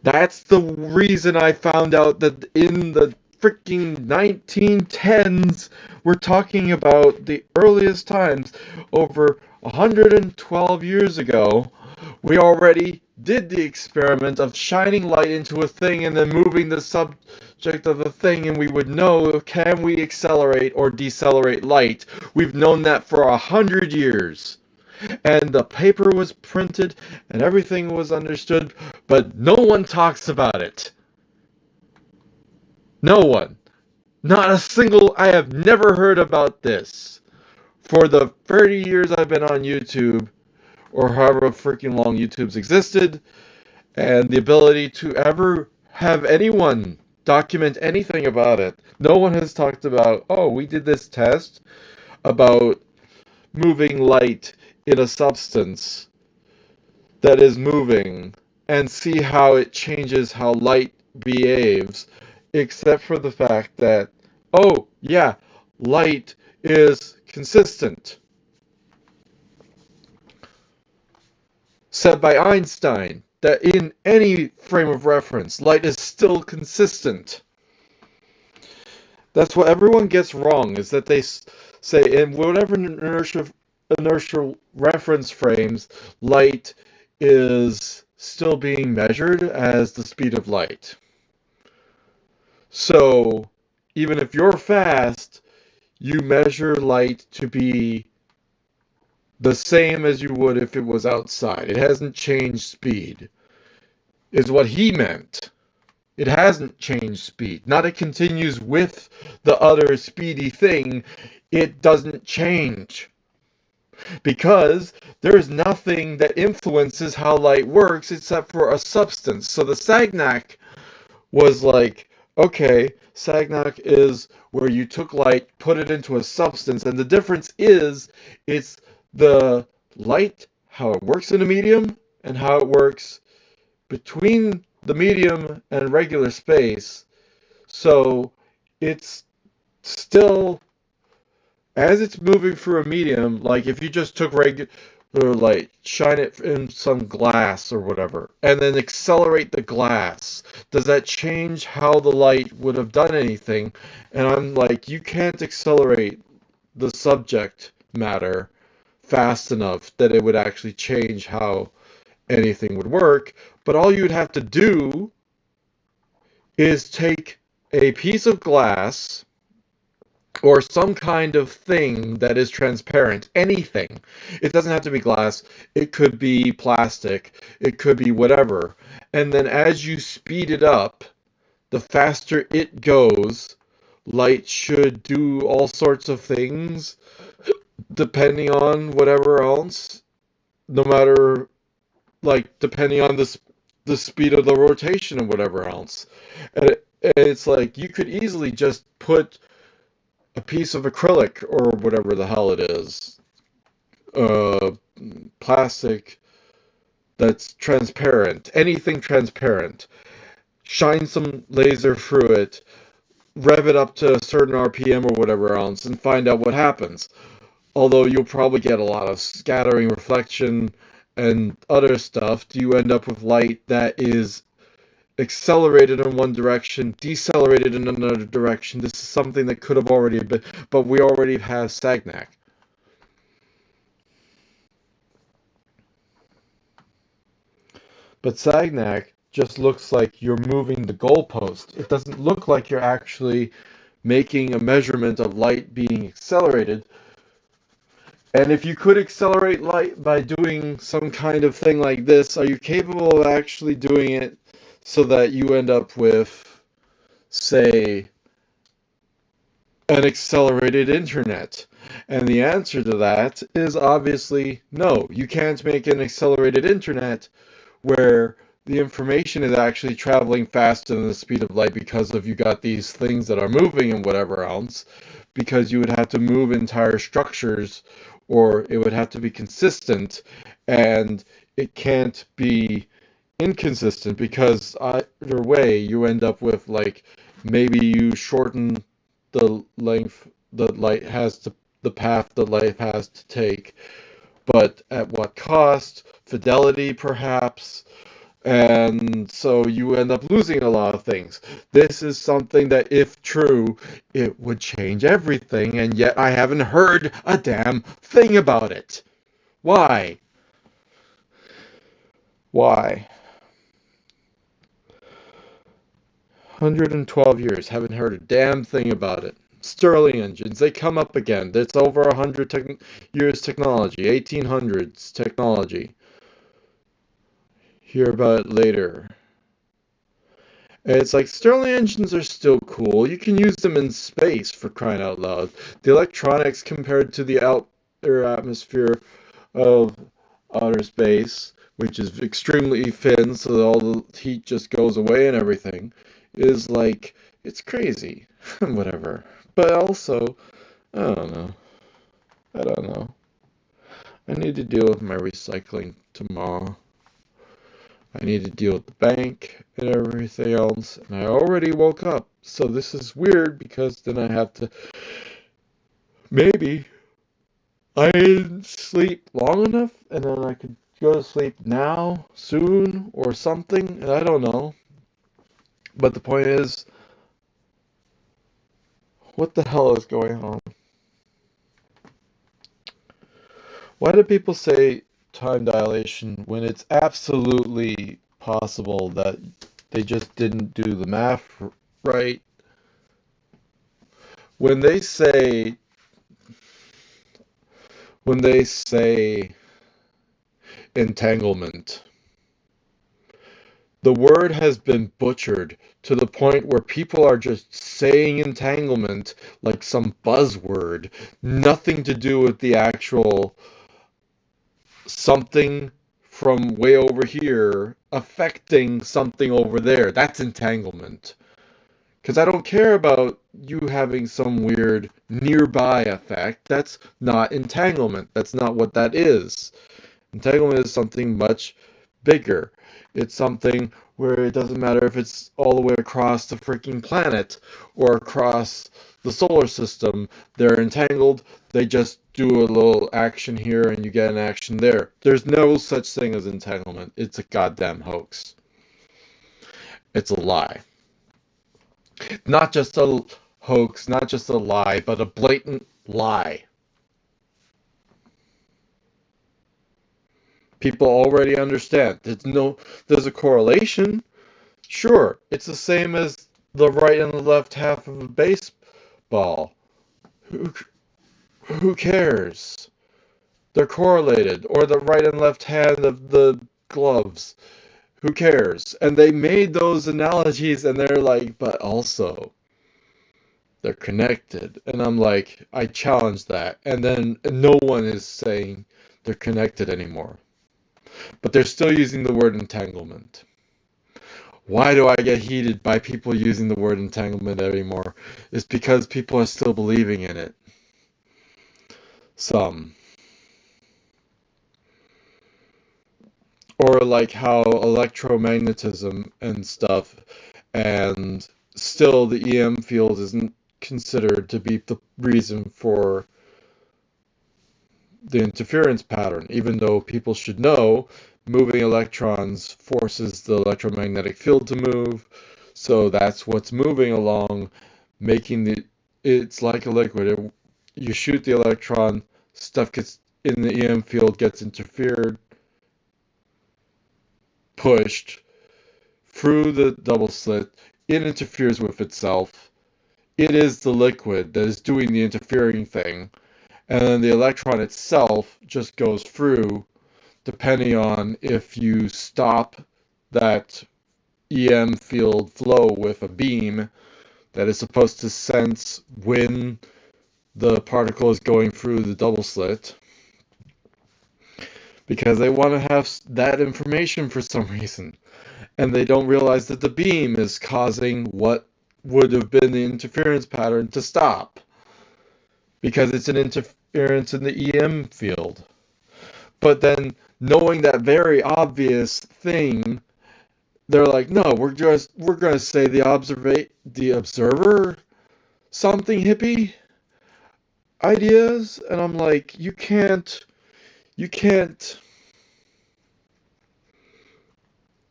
[SPEAKER 1] That's the reason I found out that in the freaking 1910s, we're talking about the earliest times, over 112 years ago, we already did the experiment of shining light into a thing and then moving the subject of the thing, and we would know, can we accelerate or decelerate light? We've known that for 100 years. And the paper was printed and everything was understood, but no one talks about it. No one. Not a single. I have never heard about this. For the 30 years I've been on YouTube, or however freaking long YouTube's existed, and the ability to ever have anyone document anything about it, no one has talked about, oh, we did this test about moving light in a substance that is moving and see how it changes how light behaves, except for the fact that, oh, yeah, light is consistent. Said by Einstein that in any frame of reference, light is still consistent. That's what everyone gets wrong, is that they say in whatever inertial reference frames, light is still being measured as the speed of light. So even if you're fast, you measure light to be the same as you would if it was outside. It hasn't changed speed, is what he meant. It hasn't changed speed. Not it continues with the other speedy thing. It doesn't change. Because there's nothing that influences how light works except for a substance. So the Sagnac was like, okay, Sagnac is where you took light, put it into a substance, and the difference is it's the light, how it works in a medium, and how it works between the medium and regular space. So it's still, as it's moving through a medium, like if you just took regular light, shine it in some glass or whatever, and then accelerate the glass, does that change how the light would have done anything? And I'm like, you can't accelerate the subject matter fast enough that it would actually change how anything would work. But all you'd have to do is take a piece of glass or some kind of thing that is transparent, anything. It doesn't have to be glass, it could be plastic, it could be whatever. And then as you speed it up, the faster it goes, light should do all sorts of things depending on whatever else, no matter, like, depending on the speed of the rotation and whatever else. And it's like you could easily just put a piece of acrylic or whatever the hell it is, uh, plastic that's transparent, anything transparent, shine some laser through it, rev it up to a certain RPM or whatever else, and find out what happens. Although you'll probably get a lot of scattering, reflection, and other stuff. Do you end up with light that is accelerated in one direction, decelerated in another direction? This is something that could have already been, but we already have Sagnac. But Sagnac just looks like you're moving the goalpost. It doesn't look like you're actually making a measurement of light being accelerated. And if you could accelerate light by doing some kind of thing like this, are you capable of actually doing it so that you end up with, say, an accelerated internet? And the answer to that is obviously no. You can't make an accelerated internet where the information is actually traveling faster than the speed of light because of you got these things that are moving and whatever else, because you would have to move entire structures, or it would have to be consistent, and it can't be inconsistent because either way you end up with, like, maybe you shorten the length the light has to, the path the light has to take, but at what cost? Fidelity, perhaps. And so you end up losing a lot of things. This is something that, if true, it would change everything, and yet I haven't heard a damn thing about it. Why? Why? 112 years, haven't heard a damn thing about it. Stirling engines, they come up again. It's over 100 years technology, 1800s technology. Hear about it later. And it's like, Stirling engines are still cool. You can use them in space, for crying out loud. The electronics compared to the outer atmosphere of outer space, which is extremely thin, so that all the heat just goes away and everything, is like, it's crazy. Whatever. But also, I don't know. I don't know. I need to deal with my recycling tomorrow. I need to deal with the bank and everything else, and I already woke up. So this is weird because then I have to, maybe I didn't sleep long enough, and then I could go to sleep now, soon, or something, and I don't know. But the point is, what the hell is going on? Why do people say time dilation when it's absolutely possible that they just didn't do the math right? When they say when they say entanglement, the word has been butchered to the point where people are just saying entanglement like some buzzword, nothing to do with the actual something from way over here affecting something over there. That's entanglement. Because I don't care about you having some weird nearby effect. That's not entanglement. That's not what that is. Entanglement is something much bigger. It's something where it doesn't matter if it's all the way across the freaking planet or across the solar system. They're entangled. They just do a little action here and you get an action there. There's no such thing as entanglement. It's a goddamn hoax. It's a lie. Not just a hoax, not just a lie, but a blatant lie. People already understand. There's a correlation. Sure, it's the same as the right and the left half of a baseball. Who, who cares? They're correlated. Or the right and left hand of the gloves. Who cares? And they made those analogies and they're like, but also, they're connected. And I'm like, I challenge that. And then no one is saying they're connected anymore. But they're still using the word entanglement. Why do I get heated by people using the word entanglement anymore? It's because people are still believing in it. Some. Or like how electromagnetism and stuff, and still the EM field isn't considered to be the reason for the interference pattern, even though people should know moving electrons forces the electromagnetic field to move. So that's what's moving along, making it's like a liquid. You shoot the electron, stuff gets in the EM field, gets interfered, pushed through the double slit. It interferes with itself. It is the liquid that is doing the interfering thing. And then the electron itself just goes through, depending on if you stop that EM field flow with a beam that is supposed to sense when the particle is going through the double slit, because they want to have that information for some reason. And they don't realize that the beam is causing what would have been the interference pattern to stop, because it's an interference in the EM field. But then, knowing that very obvious thing, they're like, no, we're gonna say the observer something hippie ideas, and I'm like, you can't.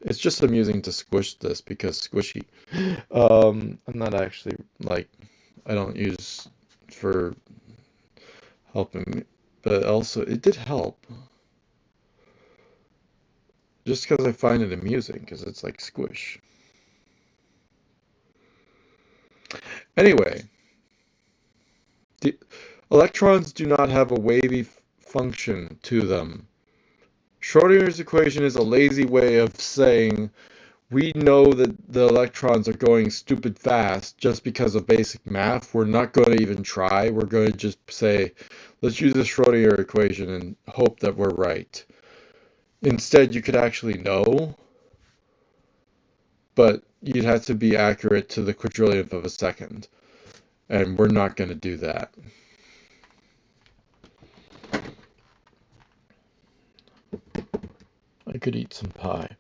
[SPEAKER 1] It's just amusing to squish this because squishy. I'm not actually like, I don't use for helping me, but also it did help. Just because I find it amusing, because it's like squish. Anyway, the electrons do not have a wavy function to them. Schrodinger's equation is a lazy way of saying we know that the electrons are going stupid fast just because of basic math. We're not going to even try. We're going to just say, let's use the Schrodinger equation and hope that we're right. Instead, you could actually know, but you'd have to be accurate to the quadrillionth of a second. And we're not going to do that. I could eat some pie.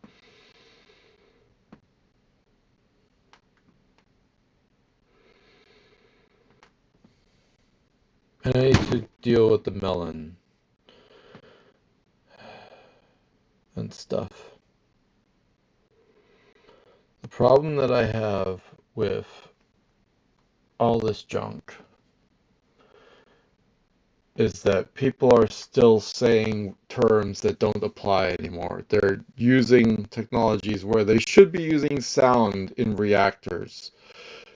[SPEAKER 1] And I need to deal with the melon and stuff. The problem that I have with all this junk is that people are still saying terms that don't apply anymore. They're using technologies where they should be using sound in reactors,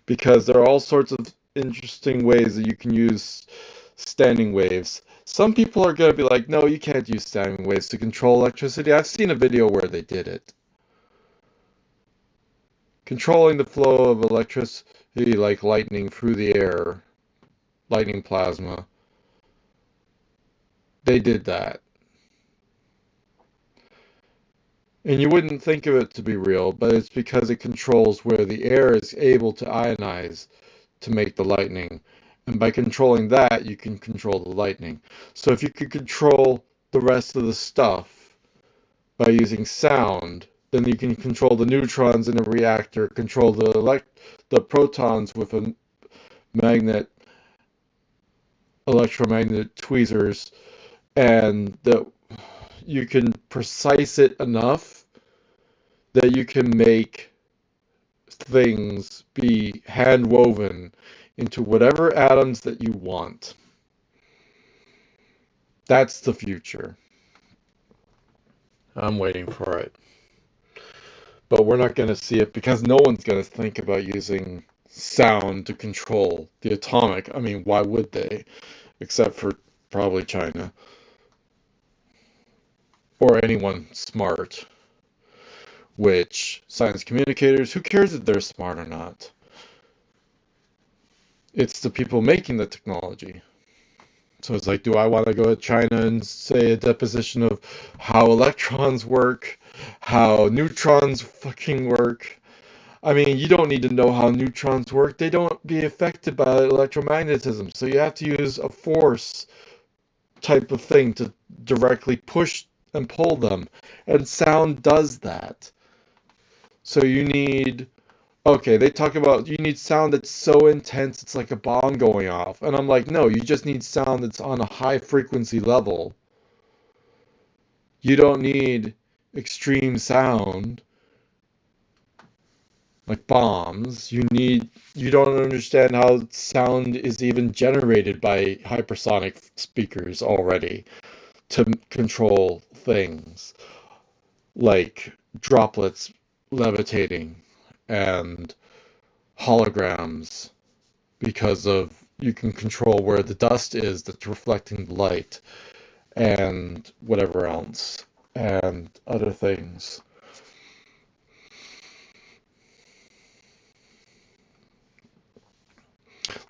[SPEAKER 1] because there are all sorts of interesting ways that you can use standing waves. Some people are going to be like, no, you can't use standing waves to control electricity. I've seen a video where they did it. Controlling the flow of electricity like lightning through the air, lightning plasma. They did that. And you wouldn't think of it to be real, but it's because it controls where the air is able to ionize to make the lightning. And by controlling that, you can control the lightning. So if you could control the rest of the stuff by using sound. Then you can control the neutrons in a reactor, control the protons with a magnet, electromagnet tweezers, and you can precise it enough that you can make things be hand woven into whatever atoms that you want. That's the future. I'm waiting for it. But we're not going to see it because no one's going to think about using sound to control the atomic. I mean, why would they? Except for probably China. Or anyone smart. Which, science communicators, who cares if they're smart or not? It's the people making the technology. So it's like, do I want to go to China and say a deposition of how electrons work, how neutrons fucking work? I mean, you don't need to know how neutrons work. They don't be affected by electromagnetism. So you have to use a force type of thing to directly push and pull them. And sound does that. So you need, okay, they talk about you need sound that's so intense it's like a bomb going off. And I'm like, no, you just need sound that's on a high frequency level. You don't need extreme sound like bombs. You don't understand how sound is even generated by hypersonic speakers already to control things like droplets levitating and holograms because of you can control where the dust is that's reflecting the light and whatever else and other things.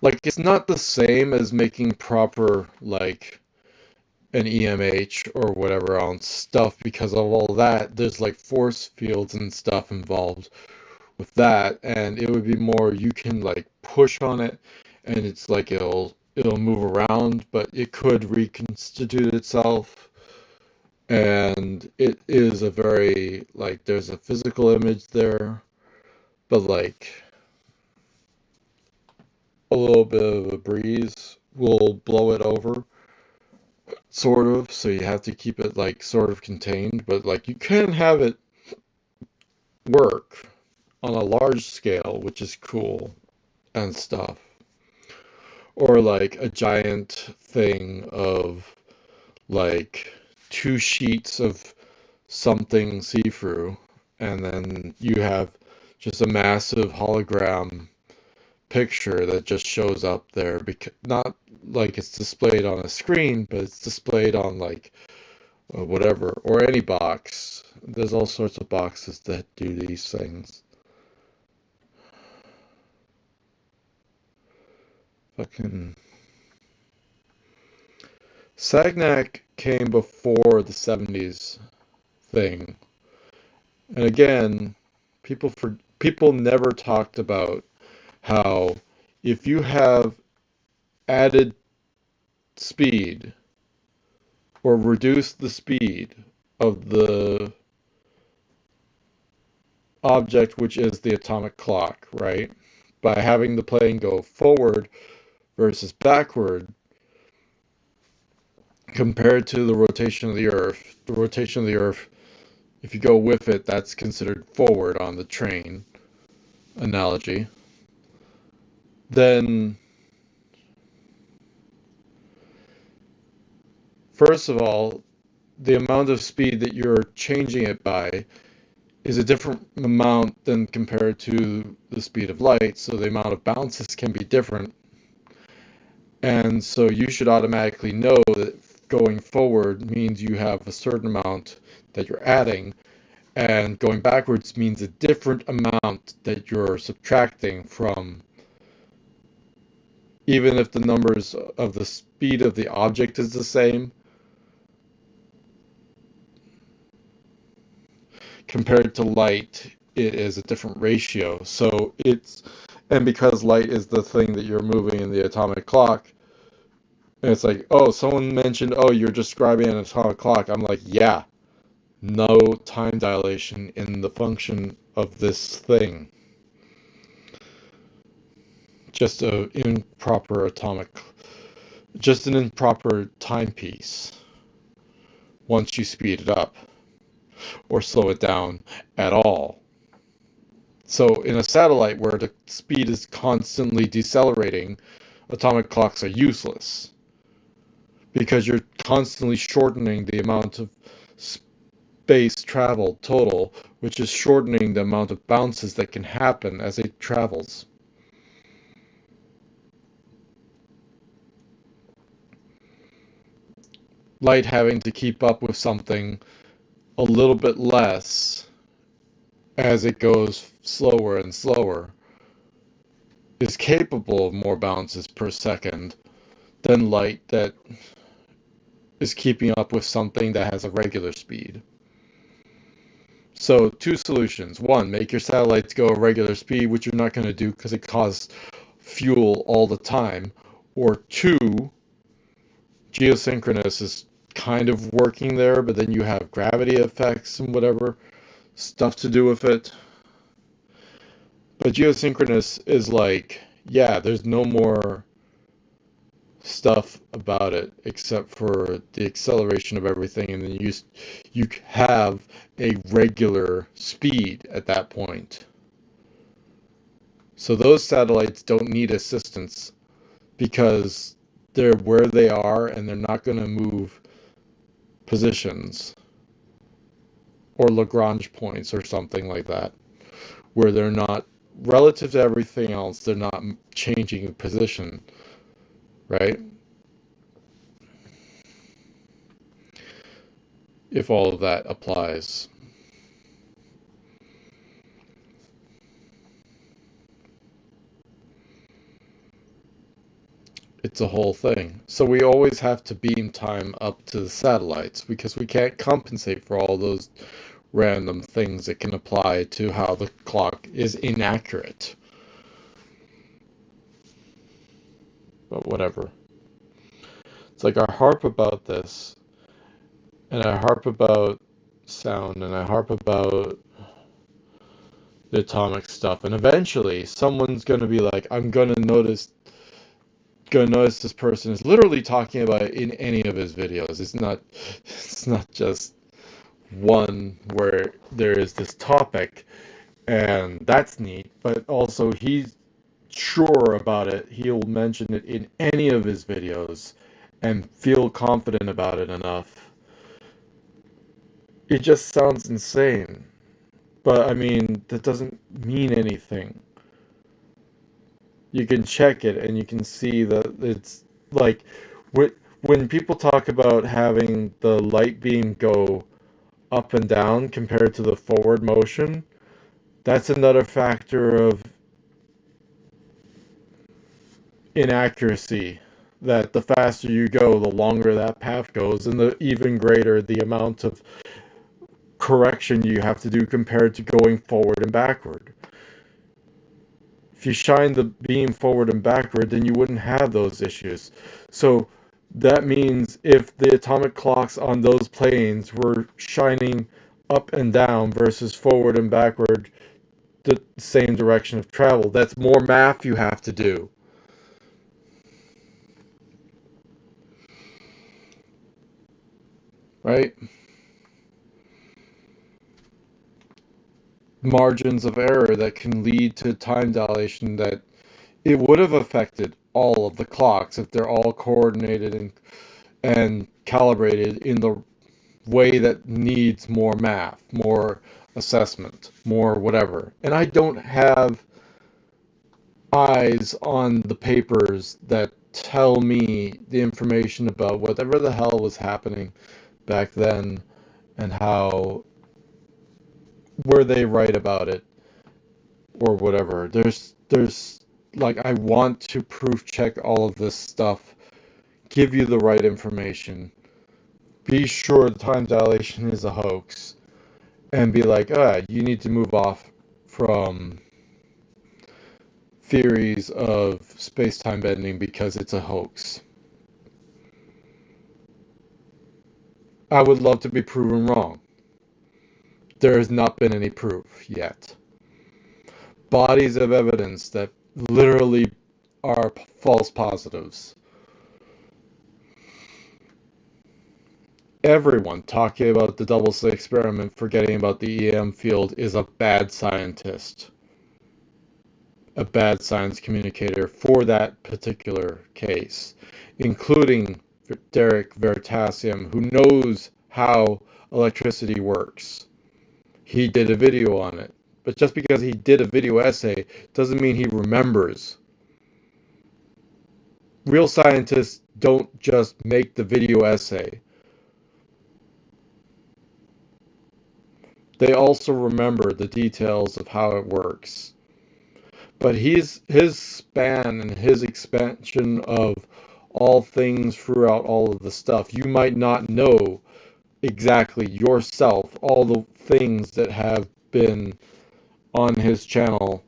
[SPEAKER 1] Like, it's not the same as making proper, like, an EMH or whatever else stuff because of all that. There's, like, force fields and stuff involved with that, and it would be more you can, like, push on it, and it's like it'll move around, but it could reconstitute itself, and it is a very, like, there's a physical image there, but, like, a little bit of a breeze will blow it over, sort of. So you have to keep it like sort of contained, but like you can have it work on a large scale, which is cool and stuff. Or like a giant thing of like 2 sheets of something see-through, and then you have just a massive hologram picture that just shows up there, because not like it's displayed on a screen, but it's displayed on like whatever, or any box. There's all sorts of boxes that do these things. Fucking Sagnac came before the 70s thing. And again, people never talked about how if you have added speed or reduced the speed of the object, which is the atomic clock, right? By having the plane go forward versus backward compared to the rotation of the Earth. The rotation of the Earth, if you go with it, that's considered forward on the train analogy. Then, first of all, the amount of speed that you're changing it by is a different amount than compared to the speed of light, so the amount of bounces can be different. And so you should automatically know that going forward means you have a certain amount that you're adding, and going backwards means a different amount that you're subtracting from, even if the numbers of the speed of the object is the same. Compared to light, it is a different ratio. So and because light is the thing that you're moving in the atomic clock, and it's like, oh, someone mentioned, oh, you're describing an atomic clock. I'm like, yeah, no time dilation in the function of this thing. Just an improper timepiece once you speed it up or slow it down at all. So in a satellite where the speed is constantly decelerating, atomic clocks are useless because you're constantly shortening the amount of space traveled total, which is shortening the amount of bounces that can happen as it travels. Light having to keep up with something a little bit less as it goes slower and slower is capable of more bounces per second than light that is keeping up with something that has a regular speed. So two solutions. One, make your satellites go a regular speed, which you're not going to do because it costs fuel all the time. Or two, geosynchronous is kind of working there, but then you have gravity effects and whatever stuff to do with it. But geosynchronous is like, yeah, there's no more stuff about it except for the acceleration of everything, and then you have a regular speed at that point. So those satellites don't need assistance because they're where they are and they're not going to move positions or Lagrange points or something like that, where they're not, relative to everything else, they're not changing position, right? If all of that applies. It's a whole thing. So we always have to beam time up to the satellites because we can't compensate for all those random things that can apply to how the clock is inaccurate. But whatever. It's like I harp about this, and I harp about sound, and I harp about the atomic stuff, and eventually someone's gonna be like, I'm gonna notice this person is literally talking about it in any of his videos. It's not just one where there is this topic and that's neat, but also he's sure about it. He'll mention it in any of his videos and feel confident about it enough. It just sounds insane. But I mean, that doesn't mean anything. You can check it and you can see that it's like when people talk about having the light beam go up and down compared to the forward motion, that's another factor of inaccuracy. That the faster you go, the longer that path goes, and the even greater the amount of correction you have to do compared to going forward and backward. If you shine the beam forward and backward, then you wouldn't have those issues. So that means if the atomic clocks on those planes were shining up and down versus forward and backward, the same direction of travel, that's more math you have to do. Right? Margins of error that can lead to time dilation that it would have affected all of the clocks if they're all coordinated and calibrated in the way that needs more math, more assessment, more whatever. And I don't have eyes on the papers that tell me the information about whatever the hell was happening back then and how were they right about it or whatever. There's like I want to proof check all of this stuff, give you the right information, be sure the time dilation is a hoax, and be like, you need to move off from theories of space-time bending because it's a hoax. I would love to be proven wrong.
[SPEAKER 2] there has not been any proof yet. Bodies of evidence that literally are false positives. Everyone talking about the double slit experiment, forgetting about the EM field, is a bad scientist, a bad science communicator for that particular case, including Derek Veritasium, who knows how electricity works. He did a video on it. But just because he did a video essay doesn't mean he remembers. Real scientists don't just make the video essay. They also remember the details of how it works. But his span and his expansion of all things throughout all of the stuff, you might not know exactly yourself all the things that have been on his channel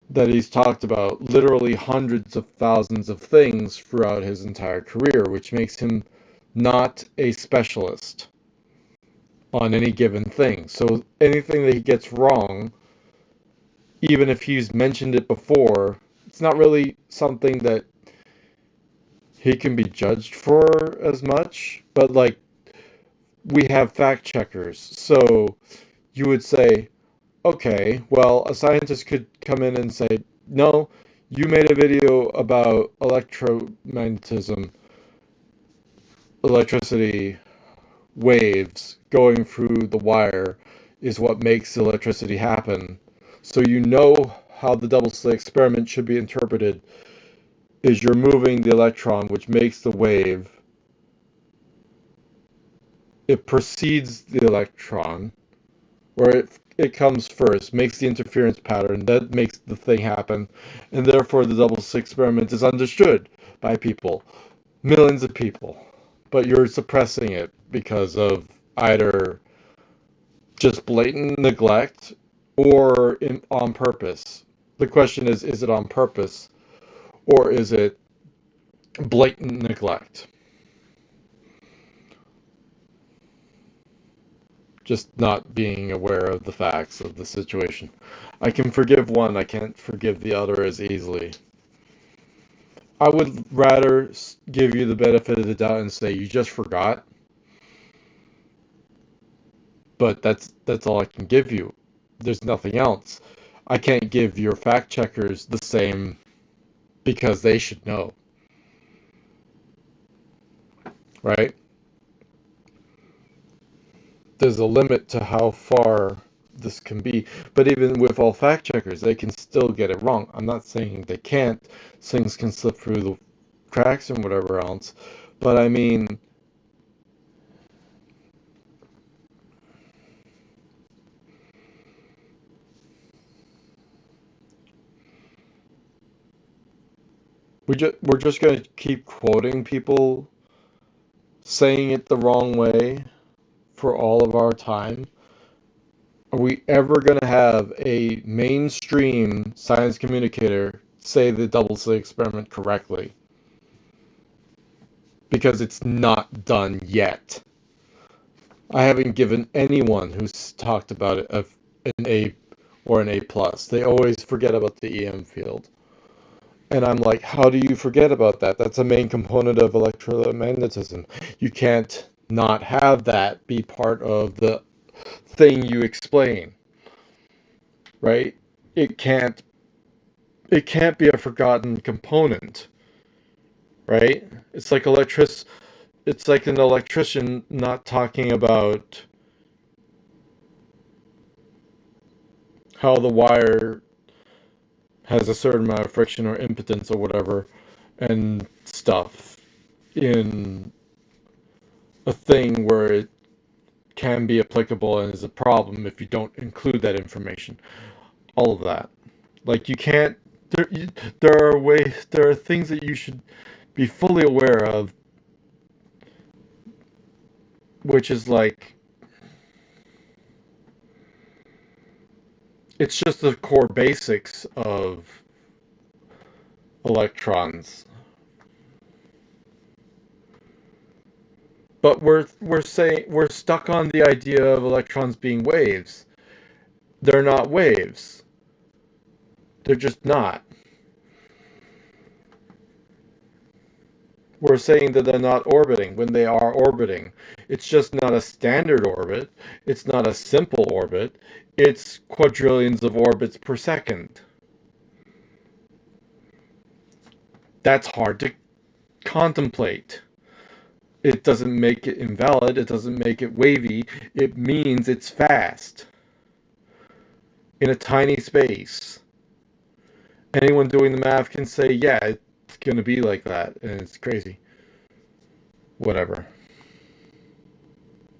[SPEAKER 2] that he's talked about, literally hundreds of thousands of things throughout his entire career, which makes him not a specialist on any given thing. So anything that he gets wrong, even if he's mentioned it before, it's not really something that he can be judged for as much. But like, we have fact checkers, so you would say, okay, well, a scientist could come in and say, no, you made a video about electromagnetism, electricity waves going through the wire is what makes electricity happen. So you know how the double slit experiment should be interpreted is you're moving the electron, which makes the wave. It precedes the electron, or it comes first, makes the interference pattern, that makes the thing happen, and therefore the double slit experiment is understood by people, millions of people, but you're suppressing it because of either just blatant neglect or on purpose. The question is it on purpose or is it blatant neglect? Just not being aware of the facts of the situation. I can forgive one, I can't forgive the other as easily. I would rather give you the benefit of the doubt and say you just forgot, but that's all I can give you. There's nothing else. I can't give your fact checkers the same because they should know, right? There's a limit to how far this can be, but even with all fact checkers, they can still get it wrong. I'm not saying they can't. Things can slip through the cracks and whatever else, but I mean, we're just going to keep quoting people saying it the wrong way for all of our time. Are we ever going to have a mainstream science communicator say the double slit experiment correctly? Because it's not done yet. I haven't given anyone who's talked about it an A or an A plus. They always forget about the EM field. And I'm like, how do you forget about that? That's a main component of electromagnetism. You can't not have that be part of the thing you explain, right? It can't be a forgotten component, right? It's like an electrician not talking about how the wire has a certain amount of friction or impedance or whatever and stuff in a thing where it can be applicable and is a problem if you don't include that information. All of that. Like you can't there are things that you should be fully aware of, which is like it's just the core basics of electrons. But we're stuck on the idea of electrons being waves. They're not waves. They're just not. We're saying that they're not orbiting when they are orbiting. It's just not a standard orbit. It's not a simple orbit. It's quadrillions of orbits per second. That's hard to contemplate. It doesn't make it invalid. It doesn't make it wavy. It means it's fast in a tiny space. Anyone doing the math can say, yeah, it's going to be like that. And it's crazy. Whatever.